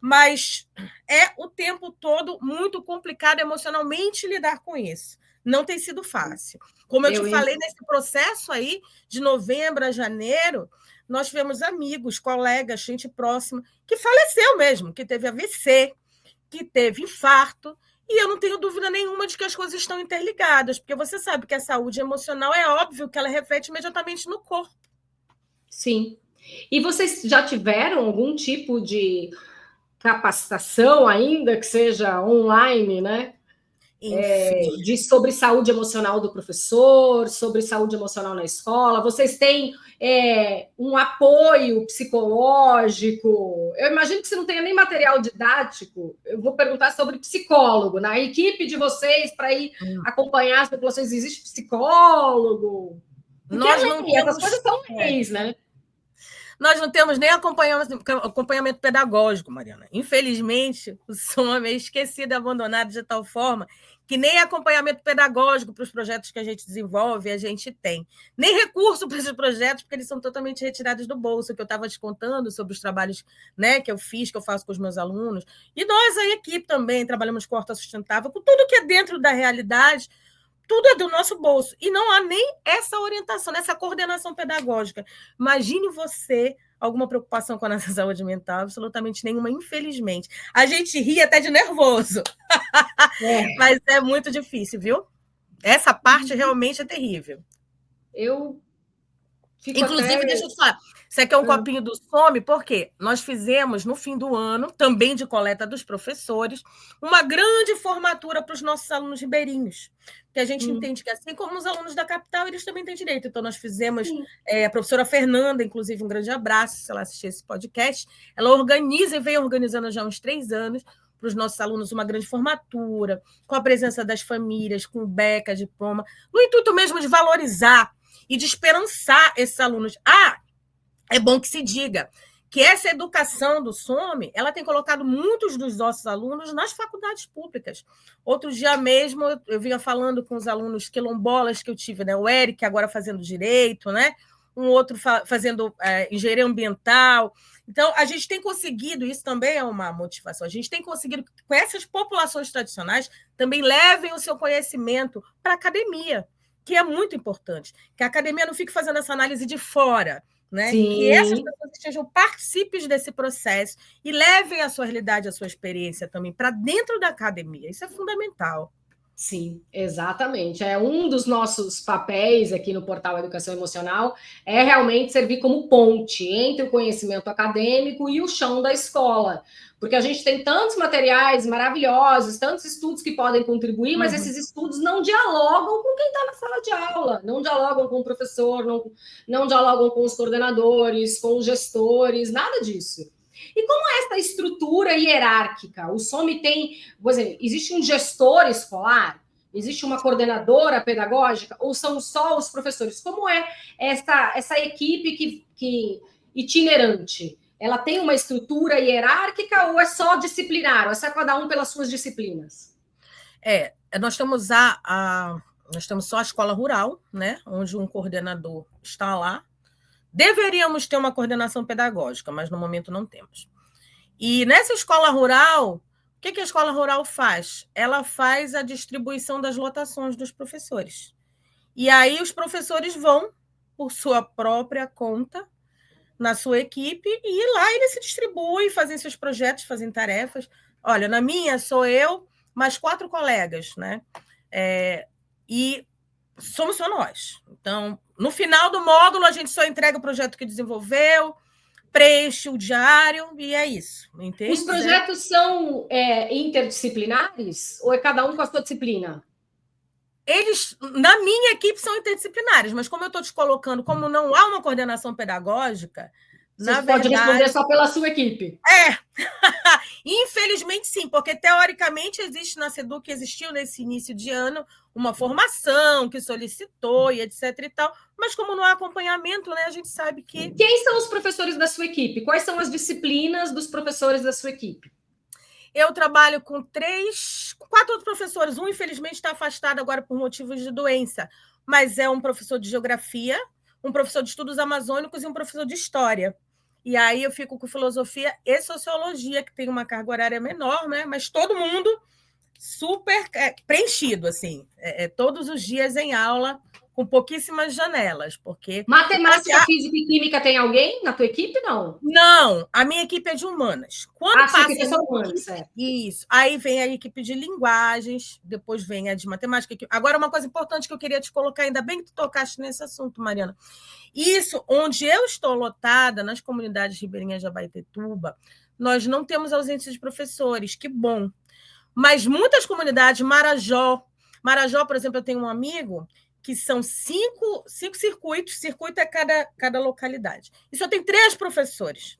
Mas é o tempo todo muito complicado emocionalmente lidar com isso. Não tem sido fácil. Como eu te falei, nesse processo aí, de novembro a janeiro, nós tivemos amigos, colegas, gente próxima, que faleceu mesmo, que teve AVC, que teve infarto, e eu não tenho dúvida nenhuma de que as coisas estão interligadas, porque você sabe que a saúde emocional é óbvio que ela reflete imediatamente no corpo. Sim. E vocês já tiveram algum tipo de capacitação, ainda que seja online, né? Sobre saúde emocional do professor, sobre saúde emocional na escola? Vocês têm um apoio psicológico? Eu imagino que você não tenha nem material didático. Eu vou perguntar sobre psicólogo. Na equipe de vocês, para ir acompanhar as populações, existe psicólogo? Porque Nós não temos... essas coisas são leis, né? Nós não temos nem acompanhamento pedagógico, Mariana. Infelizmente, o SOM é esquecido e abandonado de tal forma que nem acompanhamento pedagógico para os projetos que a gente desenvolve a gente tem. Nem recurso para esses projetos, porque eles são totalmente retirados do bolso, que eu estava te contando sobre os trabalhos, né, que eu fiz, que eu faço com os meus alunos. E nós, a equipe também, trabalhamos com horta sustentável, com tudo que é dentro da realidade, tudo é do nosso bolso. E não há nem essa orientação, essa coordenação pedagógica. Imagine você alguma preocupação com a nossa saúde mental, absolutamente nenhuma, infelizmente. A gente ri até de nervoso, mas é muito difícil, viu? Essa parte realmente é terrível. Eu fico Inclusive, deixa eu te falar, isso aqui é um copinho do SOME, porque nós fizemos, no fim do ano, também de coleta dos professores, uma grande formatura para os nossos alunos ribeirinhos, que a gente entende que, assim como os alunos da capital, eles também têm direito. Então, nós fizemos, a professora Fernanda, inclusive, um grande abraço, se ela assistir esse podcast, ela organiza e vem organizando já há uns 3 anos, para os nossos alunos, uma grande formatura, com a presença das famílias, com beca, diploma, no intuito mesmo de valorizar e de esperançar esses alunos. É bom que se diga que essa educação do SOME, ela tem colocado muitos dos nossos alunos nas faculdades públicas. Outro dia mesmo, eu vinha falando com os alunos quilombolas que eu tive, né? O Eric, agora fazendo direito, né? Um outro fazendo engenharia ambiental. Então, a gente tem conseguido, isso também é uma motivação, a gente tem conseguido que com essas populações tradicionais também levem o seu conhecimento para a academia, que é muito importante, que a academia não fique fazendo essa análise de fora, né? Que essas pessoas estejam partícipes desse processo e levem a sua realidade, a sua experiência também para dentro da academia. Isso é fundamental. Sim, exatamente. É um dos nossos papéis aqui no portal Educação Emocional, é realmente servir como ponte entre o conhecimento acadêmico e o chão da escola. Porque a gente tem tantos materiais maravilhosos, tantos estudos que podem contribuir, mas esses estudos não dialogam com quem está na sala de aula, não dialogam com o professor, não dialogam com os coordenadores, com os gestores, nada disso. E como é essa estrutura hierárquica? O SOME tem, por exemplo, existe um gestor escolar? Existe uma coordenadora pedagógica? Ou são só os professores? Como é essa equipe que itinerante? Ela tem uma estrutura hierárquica ou é só disciplinar? Ou é só cada um pelas suas disciplinas? Nós temos nós temos só a escola rural, né? Onde um coordenador está lá. Deveríamos ter uma coordenação pedagógica, mas no momento não temos. E nessa escola rural, o que a escola rural faz? Ela faz a distribuição das lotações dos professores. E aí os professores vão, por sua própria conta, na sua equipe, e lá eles se distribuem, fazem seus projetos, fazem tarefas. Olha, na minha sou eu, mais 4 colegas, né? E somos só nós. Então, no final do módulo, a gente só entrega o projeto que desenvolveu, preenche o diário e é isso. Entende? Os projetos são interdisciplinares ou é cada um com a sua disciplina? Eles, na minha equipe, são interdisciplinares, mas como eu estou te colocando, como não há uma coordenação pedagógica, você pode responder só pela sua equipe. Infelizmente, sim, porque teoricamente existe na SEDUC, existiu nesse início de ano uma formação que solicitou e etc e tal, mas como não há acompanhamento, né, a gente sabe que... Quem são os professores da sua equipe? Quais são as disciplinas dos professores da sua equipe? Eu trabalho com 4 outros professores. Um, infelizmente, está afastado agora por motivos de doença, mas é um professor de geografia, um professor de estudos amazônicos e um professor de história. E aí eu fico com filosofia e sociologia, que tem uma carga horária menor, né? Mas todo mundo super preenchido, assim. Todos os dias em aula, com pouquíssimas janelas, porque... Matemática, física e química tem alguém na tua equipe, não? Não, a minha equipe é de humanas. Quando passa equipe é só humanas, Isso. Aí vem a equipe de linguagens, depois vem a de matemática. Agora, uma coisa importante que eu queria te colocar, ainda bem que tu tocaste nesse assunto, Mariana. Isso, onde eu estou lotada, nas comunidades ribeirinhas de Abaetetuba, nós não temos ausência de professores, que bom. Mas muitas comunidades, Marajó, por exemplo, eu tenho um amigo que são 5 circuitos, circuito é cada localidade. E só tem 3 professores.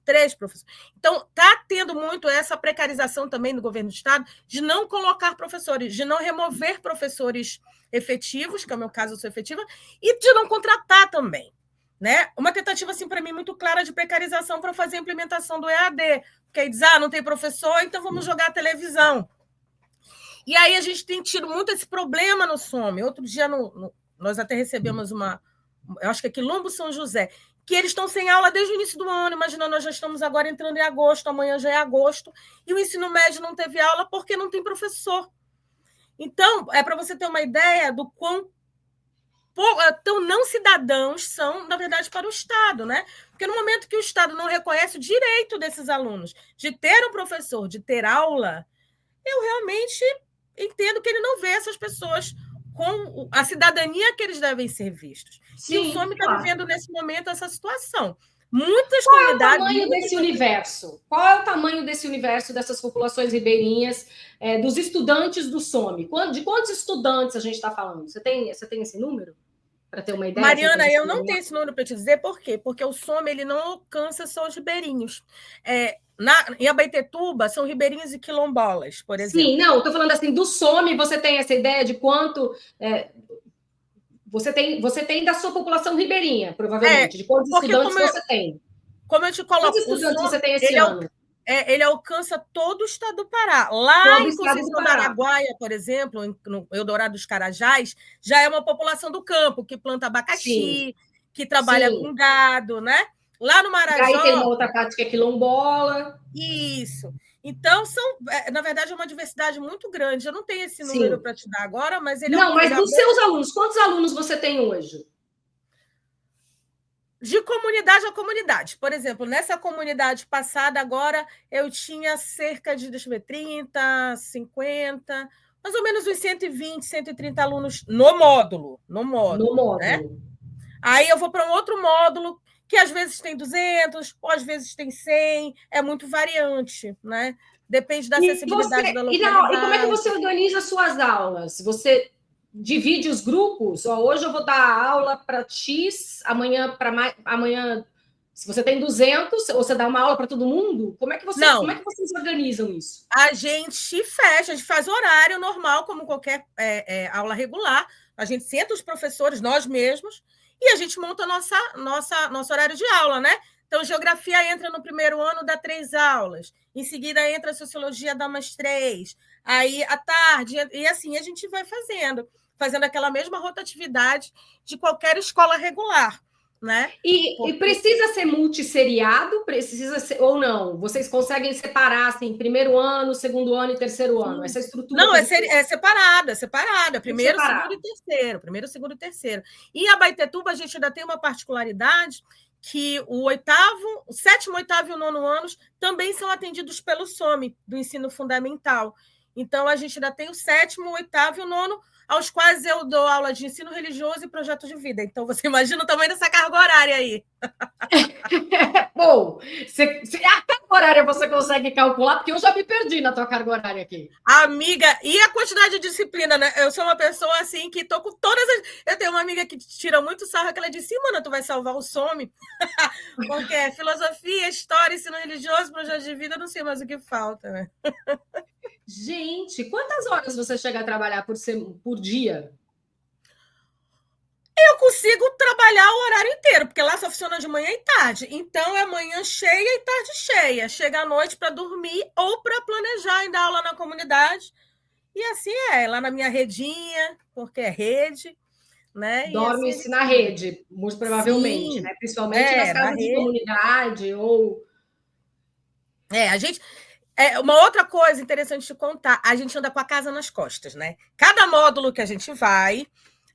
Então, está tendo muito essa precarização também do governo do Estado de não colocar professores, de não remover professores efetivos, que é o meu caso, eu sou efetiva, e de não contratar também. né? Uma tentativa, assim, para mim, muito clara de precarização para fazer a implementação do EAD. Porque aí diz, não tem professor, então vamos jogar a televisão. E aí a gente tem tido muito esse problema no SOME. Outro dia, nós até recebemos eu acho que é Quilombo São José, que eles estão sem aula desde o início do ano. Imagina, nós já estamos agora entrando em agosto, amanhã já é agosto, e o ensino médio não teve aula porque não tem professor. Então, é para você ter uma ideia do quão tão não cidadãos são, na verdade, para o Estado, né? Porque no momento que o Estado não reconhece o direito desses alunos de ter um professor, de ter aula, eu realmente entendo que ele não vê essas pessoas com a cidadania que eles devem ser vistos. Sim, e o SOME está vivendo, nesse momento, essa situação. Muitas comunidades... Qual é o tamanho desse universo? Qual é o tamanho desse universo, dessas populações ribeirinhas, dos estudantes do SOME? De quantos estudantes a gente está falando? Você tem esse número? Para ter uma ideia? Mariana, eu não tenho esse número para te dizer, por quê? Porque o SOME ele não alcança só os ribeirinhos. Em Abaetetuba, são ribeirinhos e quilombolas, por exemplo. Sim, não, estou falando assim, do SOME, você tem essa ideia de quanto... Você tem da sua população ribeirinha, provavelmente, de quantos estudantes você tem. Como eu te coloco, quantos estudantes você tem esse ano? Ele alcança todo o estado do Pará. Lá em Conceição do Araguaia, por exemplo, no Eldorado dos Carajás, já é uma população do campo, que planta abacaxi, sim, que trabalha com gado, né? Lá no Marajó... Aí tem uma outra parte que é quilombola. Isso. Então, na verdade, é uma diversidade muito grande. Eu não tenho esse número para te dar agora, mas ele não, mas dos seus alunos, quantos alunos você tem hoje? De comunidade a comunidade. Por exemplo, nessa comunidade passada, agora, eu tinha cerca de, 30, 50, mais ou menos uns 120, 130 alunos no módulo. Né? Aí eu vou para um outro módulo, que às vezes tem 200, ou às vezes tem 100, é muito variante, né? Depende da acessibilidade da localidade. E como é que você organiza suas aulas? Você divide os grupos? Hoje eu vou dar aula para X, amanhã, se você tem 200, você dá uma aula para todo mundo? Como é que vocês organizam isso? A gente fecha, a gente faz horário normal, como qualquer aula regular. A gente senta os professores, nós mesmos, e a gente monta nosso horário de aula, né? Então, geografia entra no primeiro ano, dá 3 aulas. Em seguida, entra a sociologia, dá mais 3. Aí, à tarde, e assim a gente vai fazendo aquela mesma rotatividade de qualquer escola regular, né? E precisa ser multisseriado? Precisa ser, ou não? Vocês conseguem separar, assim, primeiro ano, segundo ano e terceiro ano? Essa estrutura... Não, é separada. Primeiro, segundo e terceiro. Primeiro, segundo e terceiro. E em Abaetetuba, a gente ainda tem uma particularidade que o 7º, 8º e o 9º anos também são atendidos pelo SOME, do ensino fundamental. Então, a gente ainda tem o 7º, o 8º e o 9º, aos quais eu dou aula de ensino religioso e projeto de vida. Então, você imagina o tamanho dessa carga horária aí. Bom, a carga horária você consegue calcular? Porque eu já me perdi na tua carga horária aqui. Amiga, e a quantidade de disciplina, né? Eu sou uma pessoa, assim, que tô com todas as... Eu tenho uma amiga que tira muito sarro, que ela disse, mano, tu vai salvar o SOME? Porque é filosofia, história, ensino religioso, projeto de vida, não sei mais o que falta, né? Gente, quantas horas você chega a trabalhar por dia? Eu consigo trabalhar o horário inteiro, porque lá só funciona de manhã e tarde. Então, é manhã cheia e tarde cheia. Chega à noite para dormir ou para planejar e dar aula na comunidade. E assim lá na minha redinha, porque é rede, né? Dorme-se assim, na rede, muito provavelmente, sim, né? Principalmente nas casas de comunidade ou... a gente... uma outra coisa interessante de contar, a gente anda com a casa nas costas, né? Cada módulo que a gente vai,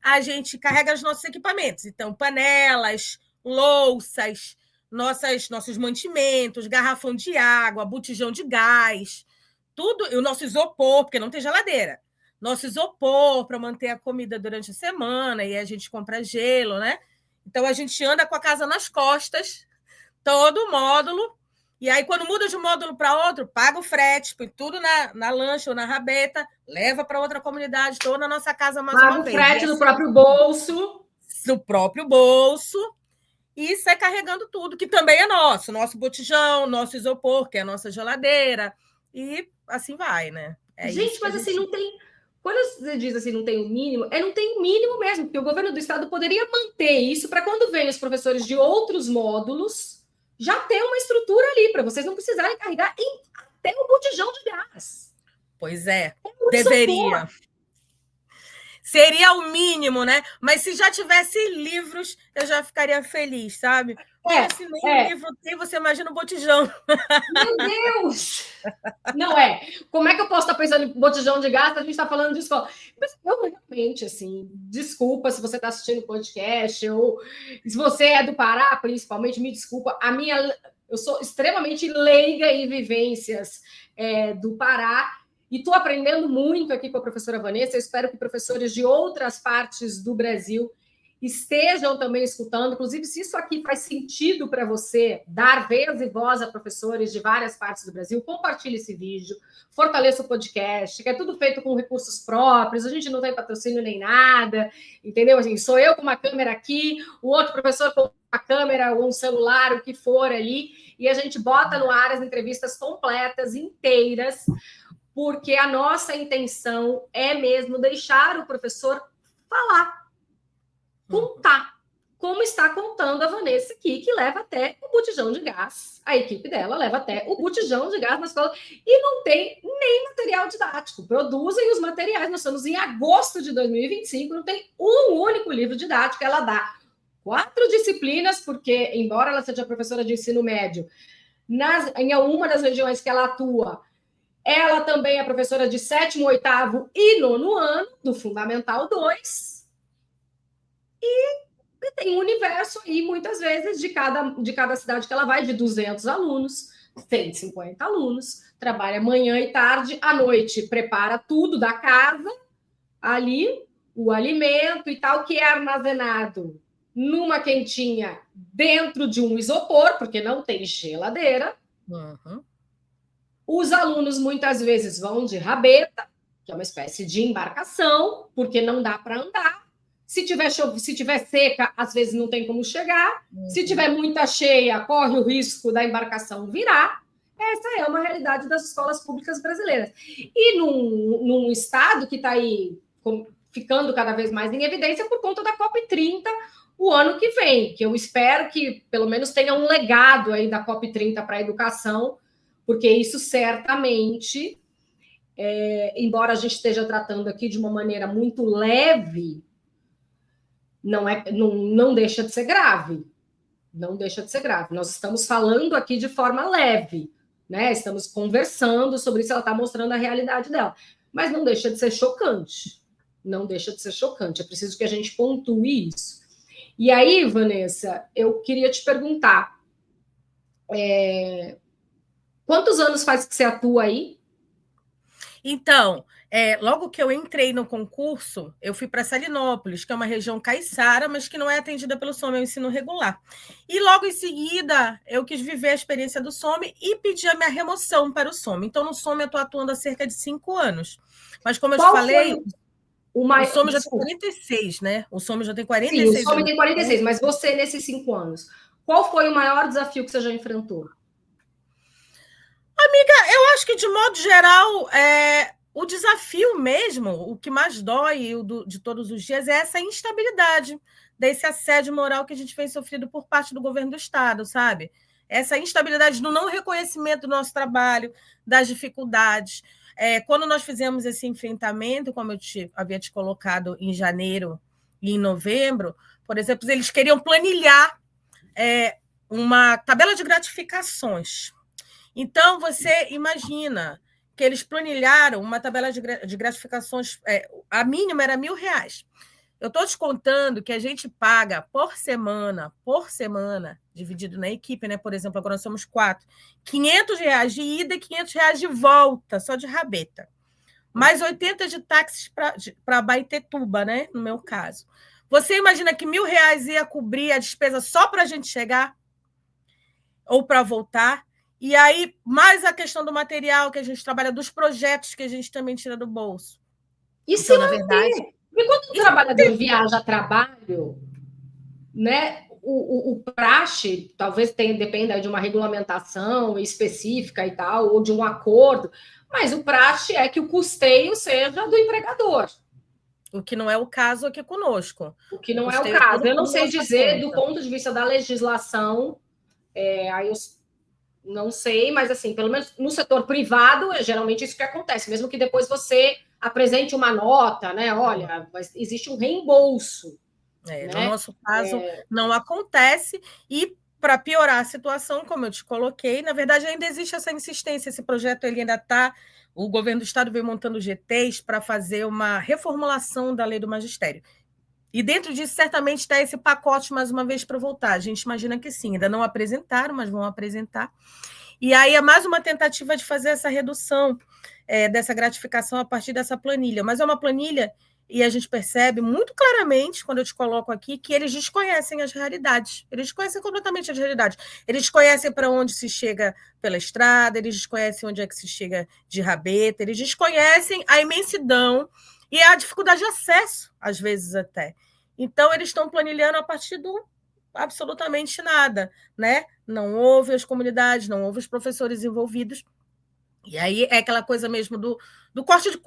a gente carrega os nossos equipamentos. Então, panelas, louças, nossos mantimentos, garrafão de água, botijão de gás, tudo, e o nosso isopor, porque não tem geladeira. Nosso isopor para manter a comida durante a semana, e a gente compra gelo, né? Então, a gente anda com a casa nas costas, todo o módulo. E aí, quando muda de um módulo para outro, paga o frete, põe tudo na lancha ou na rabeta, leva para outra comunidade, estou na nossa casa mais uma vez. Paga o frete do próprio bolso. Do próprio bolso. E sai carregando tudo, que também é nosso. Nosso botijão, nosso isopor, que é a nossa geladeira. E assim vai, né? Gente, mas assim, não tem... Quando você diz assim, não tem o mínimo, não tem o mínimo mesmo, porque o governo do estado poderia manter isso para quando vem os professores de outros módulos, já ter uma estrutura ali, para vocês não precisarem carregar até o botijão de gás. Pois é, deveria. Seria o mínimo, né? Mas se já tivesse livros, eu já ficaria feliz, sabe? Porque se nem livro tem, você imagina o botijão. Meu Deus! Não é. Como é que eu posso estar pensando em botijão de gás? A gente está falando de escola. Mas eu realmente, assim, desculpa se você está assistindo o podcast, ou se você é do Pará, principalmente, me desculpa. Eu sou extremamente leiga em vivências do Pará. E estou aprendendo muito aqui com a professora Vanessa. Eu espero que professores de outras partes do Brasil estejam também escutando. Inclusive, se isso aqui faz sentido para você, dar vez e voz a professores de várias partes do Brasil, compartilhe esse vídeo, fortaleça o podcast, que é tudo feito com recursos próprios, a gente não tem patrocínio nem nada, entendeu? Assim, sou eu com uma câmera aqui, o outro professor com uma câmera ou um celular, o que for ali, e a gente bota no ar as entrevistas completas, inteiras, porque a nossa intenção é mesmo deixar o professor falar, contar, como está contando a Vanessa aqui, que leva até o botijão de gás. A equipe dela leva até o botijão de gás na escola e não tem nem material didático. Produzem os materiais. Nós estamos em agosto de 2025, não tem um único livro didático. Ela dá 4 disciplinas, porque, embora ela seja professora de ensino médio, em uma das regiões que ela atua, ela também é professora de 7º, 8º e 9º ano, do Fundamental 2. E tem um universo aí, muitas vezes, de cada cidade que ela vai, de 200 alunos, 150 alunos, trabalha manhã e tarde, à noite prepara tudo da casa, ali, o alimento e tal, que é armazenado numa quentinha dentro de um isopor, porque não tem geladeira. Uhum. Os alunos muitas vezes vão de rabeta, que é uma espécie de embarcação, porque não dá para andar. Se tiver seca, às vezes não tem como chegar. Uhum. Se tiver muita cheia, corre o risco da embarcação virar. Essa é uma realidade das escolas públicas brasileiras. E num estado que está aí ficando cada vez mais em evidência por conta da COP30 o ano que vem, que eu espero que pelo menos tenha um legado aí da COP30 para a educação, porque isso certamente, embora a gente esteja tratando aqui de uma maneira muito leve, não deixa de ser grave. Não deixa de ser grave. Nós estamos falando aqui de forma leve, né? Estamos conversando sobre isso, ela está mostrando a realidade dela. Mas não deixa de ser chocante. Não deixa de ser chocante. É preciso que a gente pontue isso. E aí, Vanessa, eu queria te perguntar, quantos anos faz que você atua aí? Então, logo que eu entrei no concurso, eu fui para Salinópolis, que é uma região caiçara, mas que não é atendida pelo SOME, é um ensino regular. E logo em seguida, eu quis viver a experiência do SOME e pedi a minha remoção para o SOME. Então, no SOME, eu estou atuando há cerca de 5 anos. Mas, como eu te falei, o SOME já tem 46, né? O SOME já tem 46 anos. Sim, o SOME tem 46, mas você, nesses 5 anos, qual foi o maior desafio que você já enfrentou? Amiga, eu acho que, de modo geral, o desafio mesmo, o que mais dói de todos os dias, é essa instabilidade, desse assédio moral que a gente vem sofrendo por parte do governo do Estado, sabe? Essa instabilidade do não reconhecimento do nosso trabalho, das dificuldades. Quando nós fizemos esse enfrentamento, como eu havia te colocado em janeiro e em novembro, por exemplo, eles queriam planilhar uma tabela de gratificações. Então, você imagina que eles planilharam uma tabela de gratificações, a mínima era R$1.000. Eu estou te contando que a gente paga por semana, dividido na equipe, né? Por exemplo, agora nós somos 4, R$500 de ida e R$500 de volta, só de rabeta. Mais 80 de táxis para Baetetuba, né? No meu caso. Você imagina que R$1.000 ia cobrir a despesa só para a gente chegar? Ou para voltar? E aí, mais a questão do material que a gente trabalha, dos projetos que a gente também tira do bolso. E então, se na verdade... Porque quando o trabalhador viaja a trabalho, né, o praxe talvez dependa de uma regulamentação específica e tal, ou de um acordo, mas o praxe é que o custeio seja do empregador. O que não é o caso aqui conosco. O que não é o caso. Eu não sei dizer do ponto de vista da legislação, aí eu não sei, mas assim, pelo menos no setor privado, é geralmente isso que acontece, mesmo que depois você apresente uma nota, né? Olha, mas existe um reembolso. Né? No nosso caso, não acontece, e para piorar a situação, como eu te coloquei, na verdade ainda existe essa insistência, esse projeto ele ainda está, o governo do estado veio montando GTs para fazer uma reformulação da lei do magistério. E dentro disso, certamente, está esse pacote, mais uma vez, para voltar. A gente imagina que sim, ainda não apresentaram, mas vão apresentar. E aí é mais uma tentativa de fazer essa redução dessa gratificação a partir dessa planilha. Mas é uma planilha, e a gente percebe muito claramente, quando eu te coloco aqui, que eles desconhecem as realidades. Eles desconhecem completamente as realidades. Eles desconhecem para onde se chega pela estrada, eles desconhecem onde é que se chega de rabeta, eles desconhecem a imensidão e a dificuldade de acesso, às vezes até. Então, eles estão planilhando a partir do absolutamente nada, né? Não houve as comunidades, não houve os professores envolvidos. E aí é aquela coisa mesmo do corte de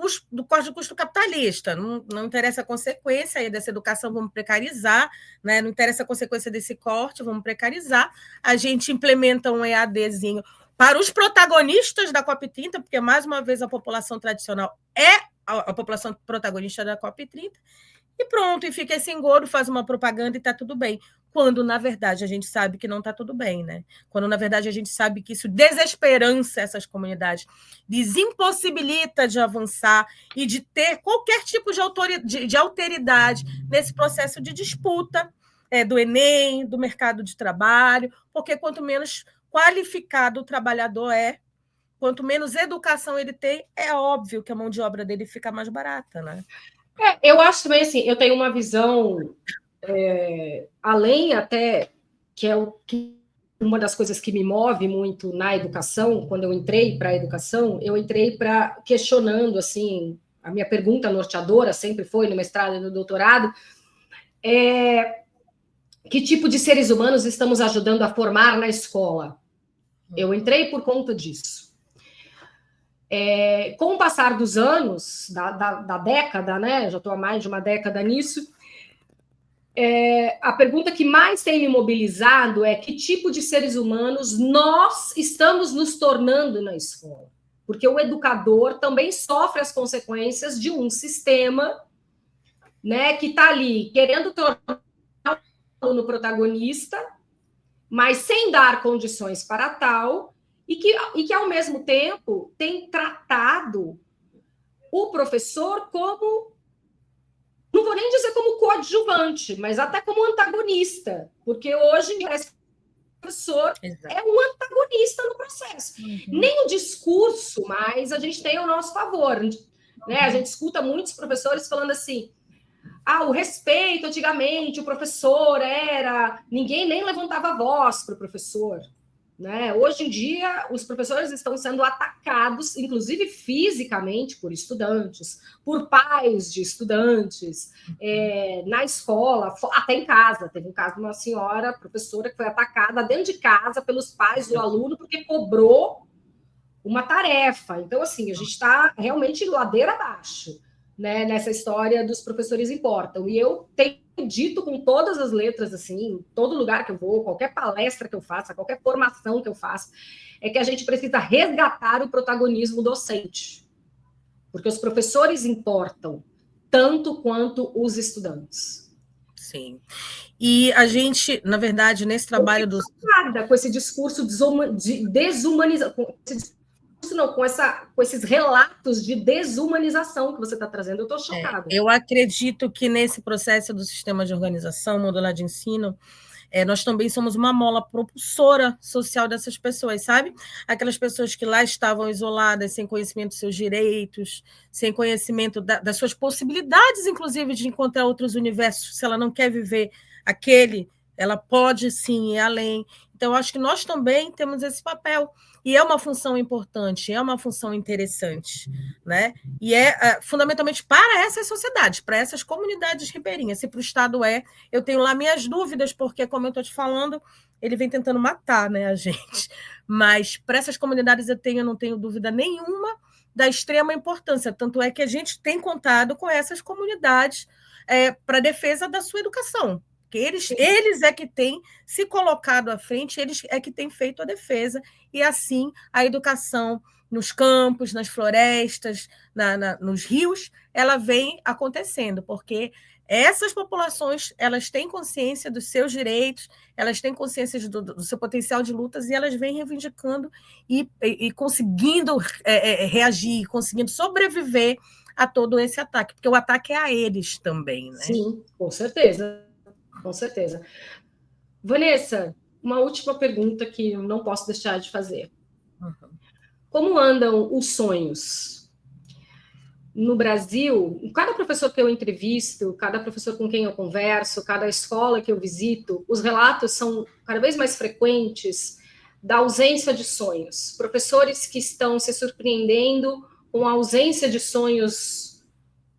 custo capitalista. Não interessa a consequência aí dessa educação, vamos precarizar, né? Não interessa a consequência desse corte, vamos precarizar. A gente implementa um EADzinho para os protagonistas da COP30, porque, mais uma vez, a população tradicional é a população protagonista da COP30, e pronto, e fica esse engodo, faz uma propaganda e está tudo bem. Quando, na verdade, a gente sabe que não está tudo bem, né? Quando, na verdade, a gente sabe que isso desesperança essas comunidades, desimpossibilita de avançar e de ter qualquer tipo de alteridade nesse processo de disputa do Enem, do mercado de trabalho, porque quanto menos qualificado o trabalhador quanto menos educação ele tem, é óbvio que a mão de obra dele fica mais barata, né? Eu acho também assim, eu tenho uma visão além até que uma das coisas que me move muito na educação, quando eu entrei para a educação, eu entrei para questionando assim, a minha pergunta norteadora sempre foi no mestrado e no doutorado, que tipo de seres humanos estamos ajudando a formar na escola? Eu entrei por conta disso. Com o passar dos anos, da década, né? Já estou há mais de uma década nisso. A pergunta que mais tem me mobilizado é que tipo de seres humanos nós estamos nos tornando na escola? Porque o educador também sofre as consequências de um sistema, né, que está ali querendo tornar o aluno protagonista, mas sem dar condições para tal, e que, ao mesmo tempo, tem tratado o professor como, não vou nem dizer como coadjuvante, mas até como antagonista, porque hoje o professor é um antagonista no processo. Nem o discurso, mas a gente tem ao nosso favor. Né? A gente escuta muitos professores falando assim, o respeito, antigamente, o professor ninguém nem levantava a voz para o professor. Né? Hoje em dia, os professores estão sendo atacados, inclusive fisicamente, por estudantes, por pais de estudantes, na escola, até em casa. Teve um caso de uma senhora, professora, que foi atacada dentro de casa pelos pais do aluno porque cobrou uma tarefa. Então, assim, a gente está realmente ladeira abaixo, né, nessa história dos professores importam. E eu tenho dito com todas as letras, assim, em todo lugar que eu vou, qualquer palestra que eu faça, qualquer formação que eu faça, é que a gente precisa resgatar o protagonismo docente. Porque os professores importam tanto quanto os estudantes. Sim. E a gente, na verdade, nesse trabalho com esse discurso de desumanização, com esses relatos de desumanização que você está trazendo, eu estou chocada. Eu acredito que nesse processo do sistema de organização modular de ensino, nós também somos uma mola propulsora social dessas pessoas, sabe? Aquelas pessoas que lá estavam isoladas, sem conhecimento dos seus direitos, sem conhecimento das suas possibilidades, inclusive, de encontrar outros universos. Se ela não quer viver aquele, ela pode sim ir além. Então, acho que nós também temos esse papel. e é uma função importante, é uma função interessante, né? E é fundamentalmente para essas sociedades, para essas comunidades ribeirinhas. Se para o Estado eu tenho lá minhas dúvidas, porque, como eu estou te falando, ele vem tentando matar, né, a gente. Mas para essas comunidades eu não tenho dúvida nenhuma da extrema importância. Tanto é que a gente tem contado com essas comunidades para a defesa da sua educação. Porque eles é que têm se colocado à frente, eles é que têm feito a defesa, e assim a educação nos campos, nas florestas, nos rios, ela vem acontecendo, porque essas populações elas têm consciência dos seus direitos, elas têm consciência do seu potencial de lutas, e elas vêm reivindicando e conseguindo reagir, conseguindo sobreviver a todo esse ataque, porque o ataque é a eles também, né? Sim, com certeza. Com certeza. Vanessa, uma última pergunta que eu não posso deixar de fazer. Uhum. Como andam os sonhos? No Brasil, cada professor que eu entrevisto, cada professor com quem eu converso, cada escola que eu visito, os relatos são cada vez mais frequentes da ausência de sonhos. Professores que estão se surpreendendo com a ausência de sonhos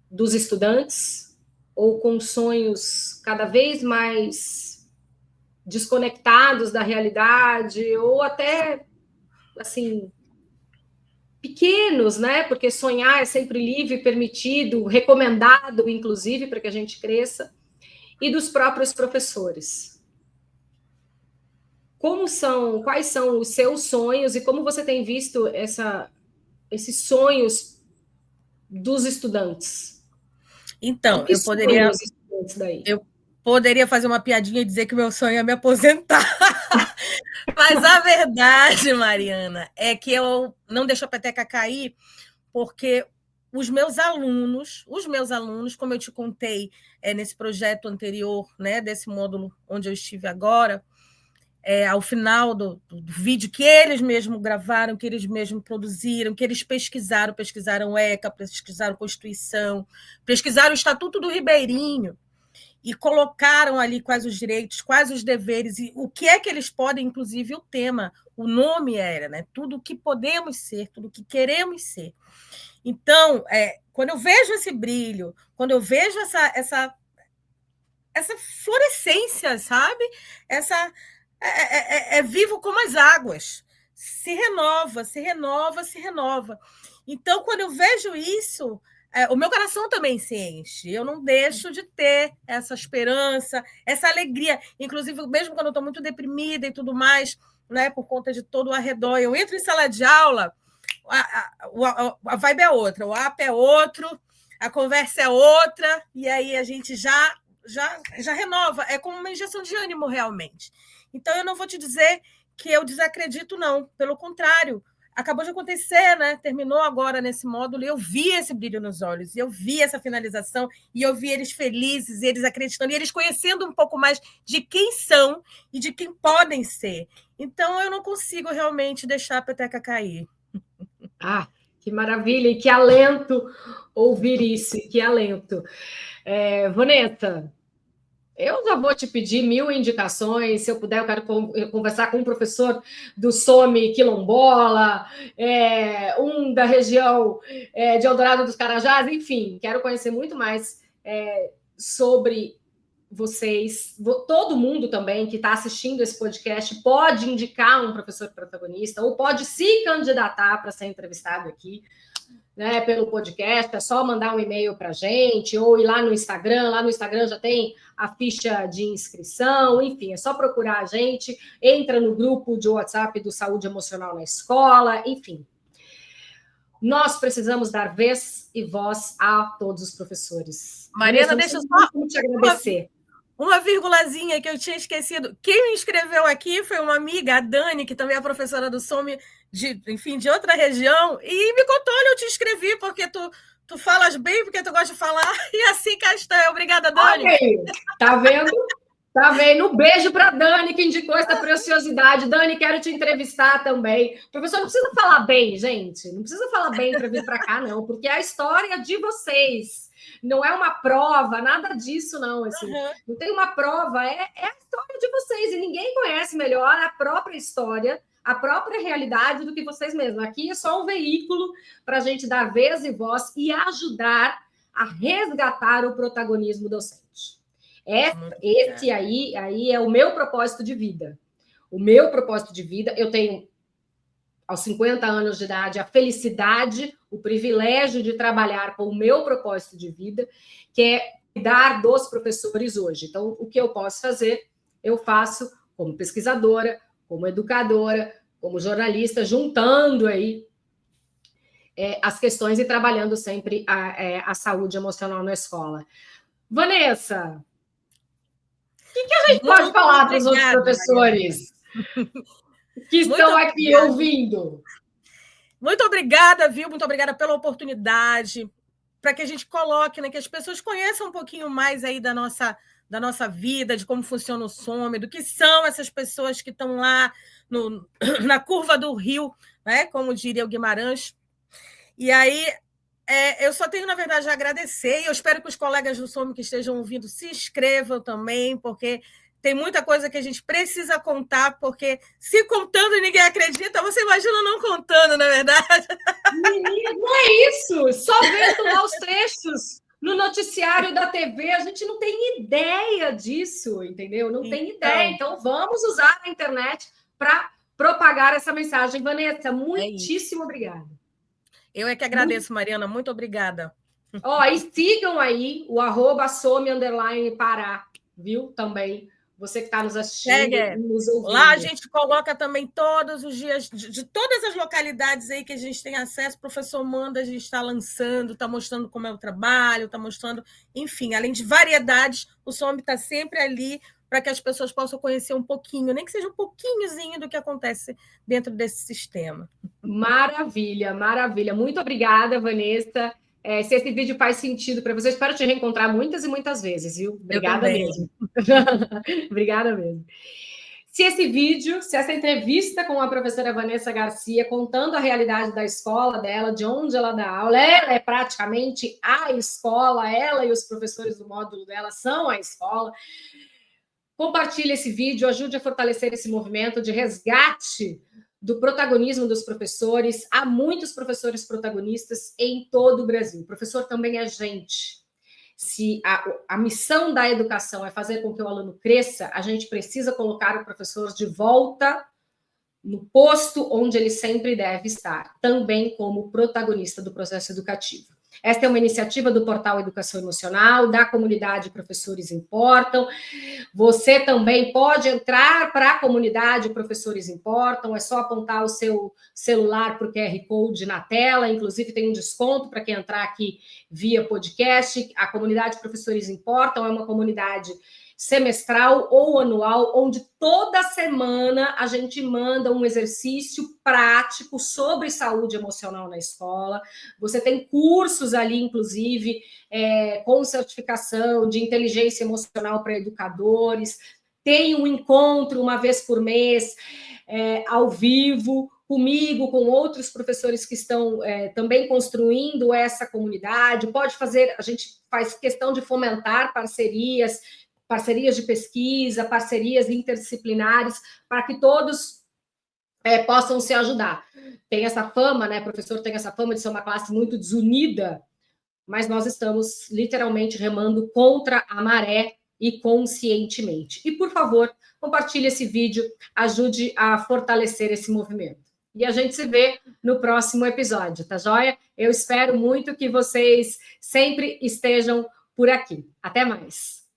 dos estudantes, ou com sonhos cada vez mais desconectados da realidade, ou até, assim, pequenos, né? Porque sonhar é sempre livre, permitido, recomendado, inclusive, para que a gente cresça, e dos próprios professores. Quais são os seus sonhos e como você tem visto esses sonhos dos estudantes? Então, eu poderia fazer uma piadinha e dizer que o meu sonho é me aposentar. Mas a verdade, Mariana, é que eu não deixo a peteca cair, porque os meus alunos, como eu te contei nesse projeto anterior, né, desse módulo onde eu estive agora, ao final do vídeo que eles mesmos gravaram, que eles mesmos produziram, que eles pesquisaram ECA, pesquisaram Constituição, pesquisaram o Estatuto do Ribeirinho, e colocaram ali quais os direitos, quais os deveres, e o que é que eles podem, inclusive o tema, o nome era, né? Tudo o que podemos ser, tudo o que queremos ser. Então, quando eu vejo esse brilho, quando eu vejo essa florescência, sabe? É vivo como as águas, se renova, se renova, se renova. Então, quando eu vejo isso, o meu coração também se enche. Eu não deixo de ter essa esperança, essa alegria. Inclusive, mesmo quando eu estou muito deprimida e tudo mais, né, por conta de todo o arredor, eu entro em sala de aula, a vibe é outra, o app é outro, a conversa é outra, e aí a gente já renova. É como uma injeção de ânimo, realmente. Então, eu não vou te dizer que eu desacredito, não. Pelo contrário, acabou de acontecer, né? Terminou agora nesse módulo, e eu vi esse brilho nos olhos, e eu vi essa finalização, e eu vi eles felizes, e eles acreditando, e eles conhecendo um pouco mais de quem são e de quem podem ser. Então, eu não consigo realmente deixar a peteca cair. Ah, que maravilha, e que alento ouvir isso, e que alento. Vanessa, eu já vou te pedir 1000 indicações, se eu puder, eu quero conversar com um professor do SOME Quilombola, um da região de Eldorado dos Carajás, enfim, quero conhecer muito mais sobre vocês. Todo mundo também que está assistindo esse podcast pode indicar um professor protagonista ou pode se candidatar para ser entrevistado aqui, né, pelo podcast. É só mandar um e-mail para a gente ou ir lá no Instagram. Lá no Instagram já tem a ficha de inscrição, enfim, é só procurar a gente, entra no grupo de WhatsApp do Saúde Emocional na Escola, enfim. Nós precisamos dar vez e voz a todos os professores. Mariana, deixa eu só te agradecer. Uma vírgulazinha que eu tinha esquecido. Quem me inscreveu aqui foi uma amiga, a Dani, que também é professora do SOME, de outra região, e me contou: olha, eu te inscrevi porque tu falas bem, porque tu gosta de falar, e assim cá está. Obrigada, Dani. Okay. Tá vendo? Tá vendo? Um beijo para a Dani, que indicou essa preciosidade. Dani, quero te entrevistar também. Professor, não precisa falar bem, gente. Não precisa falar bem para vir para cá, não, porque é a história de vocês. Não é uma prova, nada disso, não. Assim, não tem uma prova, é a história de vocês. E ninguém conhece melhor a própria história, a própria realidade do que vocês mesmos. Aqui é só um veículo para a gente dar vez e voz e ajudar a resgatar o protagonismo docente. Esse aí é o meu propósito de vida. O meu propósito de vida, eu tenho, aos 50 anos de idade, a felicidade, o privilégio de trabalhar com o meu propósito de vida, que é cuidar dos professores hoje. Então, o que eu posso fazer, eu faço como pesquisadora, como educadora, como jornalista, juntando aí as questões e trabalhando sempre a saúde emocional na escola. Vanessa, o que a gente pode falar para os outros professores que estão aqui ouvindo? Muito obrigada, viu? Muito obrigada pela oportunidade, para que a gente coloque, né, que as pessoas conheçam um pouquinho mais aí da nossa vida, de como funciona o SOME, do que são essas pessoas que estão lá na curva do rio, né, como diria o Guimarães. E aí, eu só tenho, na verdade, a agradecer, e eu espero que os colegas do SOME que estejam ouvindo se inscrevam também, porque tem muita coisa que a gente precisa contar, porque se contando ninguém acredita, você imagina não contando, não é verdade? Menina, não é isso! Só vendo lá os trechos no noticiário da TV, a gente não tem ideia disso, entendeu? Não tem ideia. Então, vamos usar a internet para propagar essa mensagem. Vanessa, muitíssimo obrigada. Eu é que agradeço, Mariana. Muito obrigada. E sigam aí o @some_pará, viu? Também. Você que está nos assistindo, nos ouvindo. Lá a gente coloca também todos os dias, de todas as localidades aí que a gente tem acesso, o professor manda, a gente está lançando, está mostrando como é o trabalho, está mostrando, enfim, além de variedades, o SOME está sempre ali para que as pessoas possam conhecer um pouquinho, nem que seja um pouquinhozinho do que acontece dentro desse sistema. Maravilha, maravilha. Muito obrigada, Vanessa. Se esse vídeo faz sentido para você, espero te reencontrar muitas e muitas vezes, viu? Obrigada mesmo. Obrigada mesmo. Se essa entrevista com a professora Vanessa Garcia, contando a realidade da escola dela, de onde ela dá aula, ela é praticamente a escola, ela e os professores do módulo dela são a escola. Compartilhe esse vídeo, ajude a fortalecer esse movimento de resgate do protagonismo dos professores. Há muitos professores protagonistas em todo o Brasil. O professor também é gente. Se a missão da educação é fazer com que o aluno cresça, a gente precisa colocar o professor de volta no posto onde ele sempre deve estar, também como protagonista do processo educativo. Esta é uma iniciativa do Portal Educação Emocional, da comunidade Professores Importam. Você também pode entrar para a comunidade Professores Importam, é só apontar o seu celular para o QR Code na tela, inclusive tem um desconto para quem entrar aqui via podcast. A comunidade Professores Importam é uma comunidade semestral ou anual, onde toda semana a gente manda um exercício prático sobre saúde emocional na escola. Você tem cursos ali, inclusive, com certificação de inteligência emocional para educadores. Tem um encontro uma vez por mês, ao vivo, comigo, com outros professores que estão também construindo essa comunidade. Pode fazer, a gente faz questão de fomentar parcerias de pesquisa, parcerias interdisciplinares, para que todos possam se ajudar. Tem essa fama, né? O professor tem essa fama de ser uma classe muito desunida, mas nós estamos literalmente remando contra a maré e conscientemente. E, por favor, compartilhe esse vídeo, ajude a fortalecer esse movimento. E a gente se vê no próximo episódio, tá joia? Eu espero muito que vocês sempre estejam por aqui. Até mais!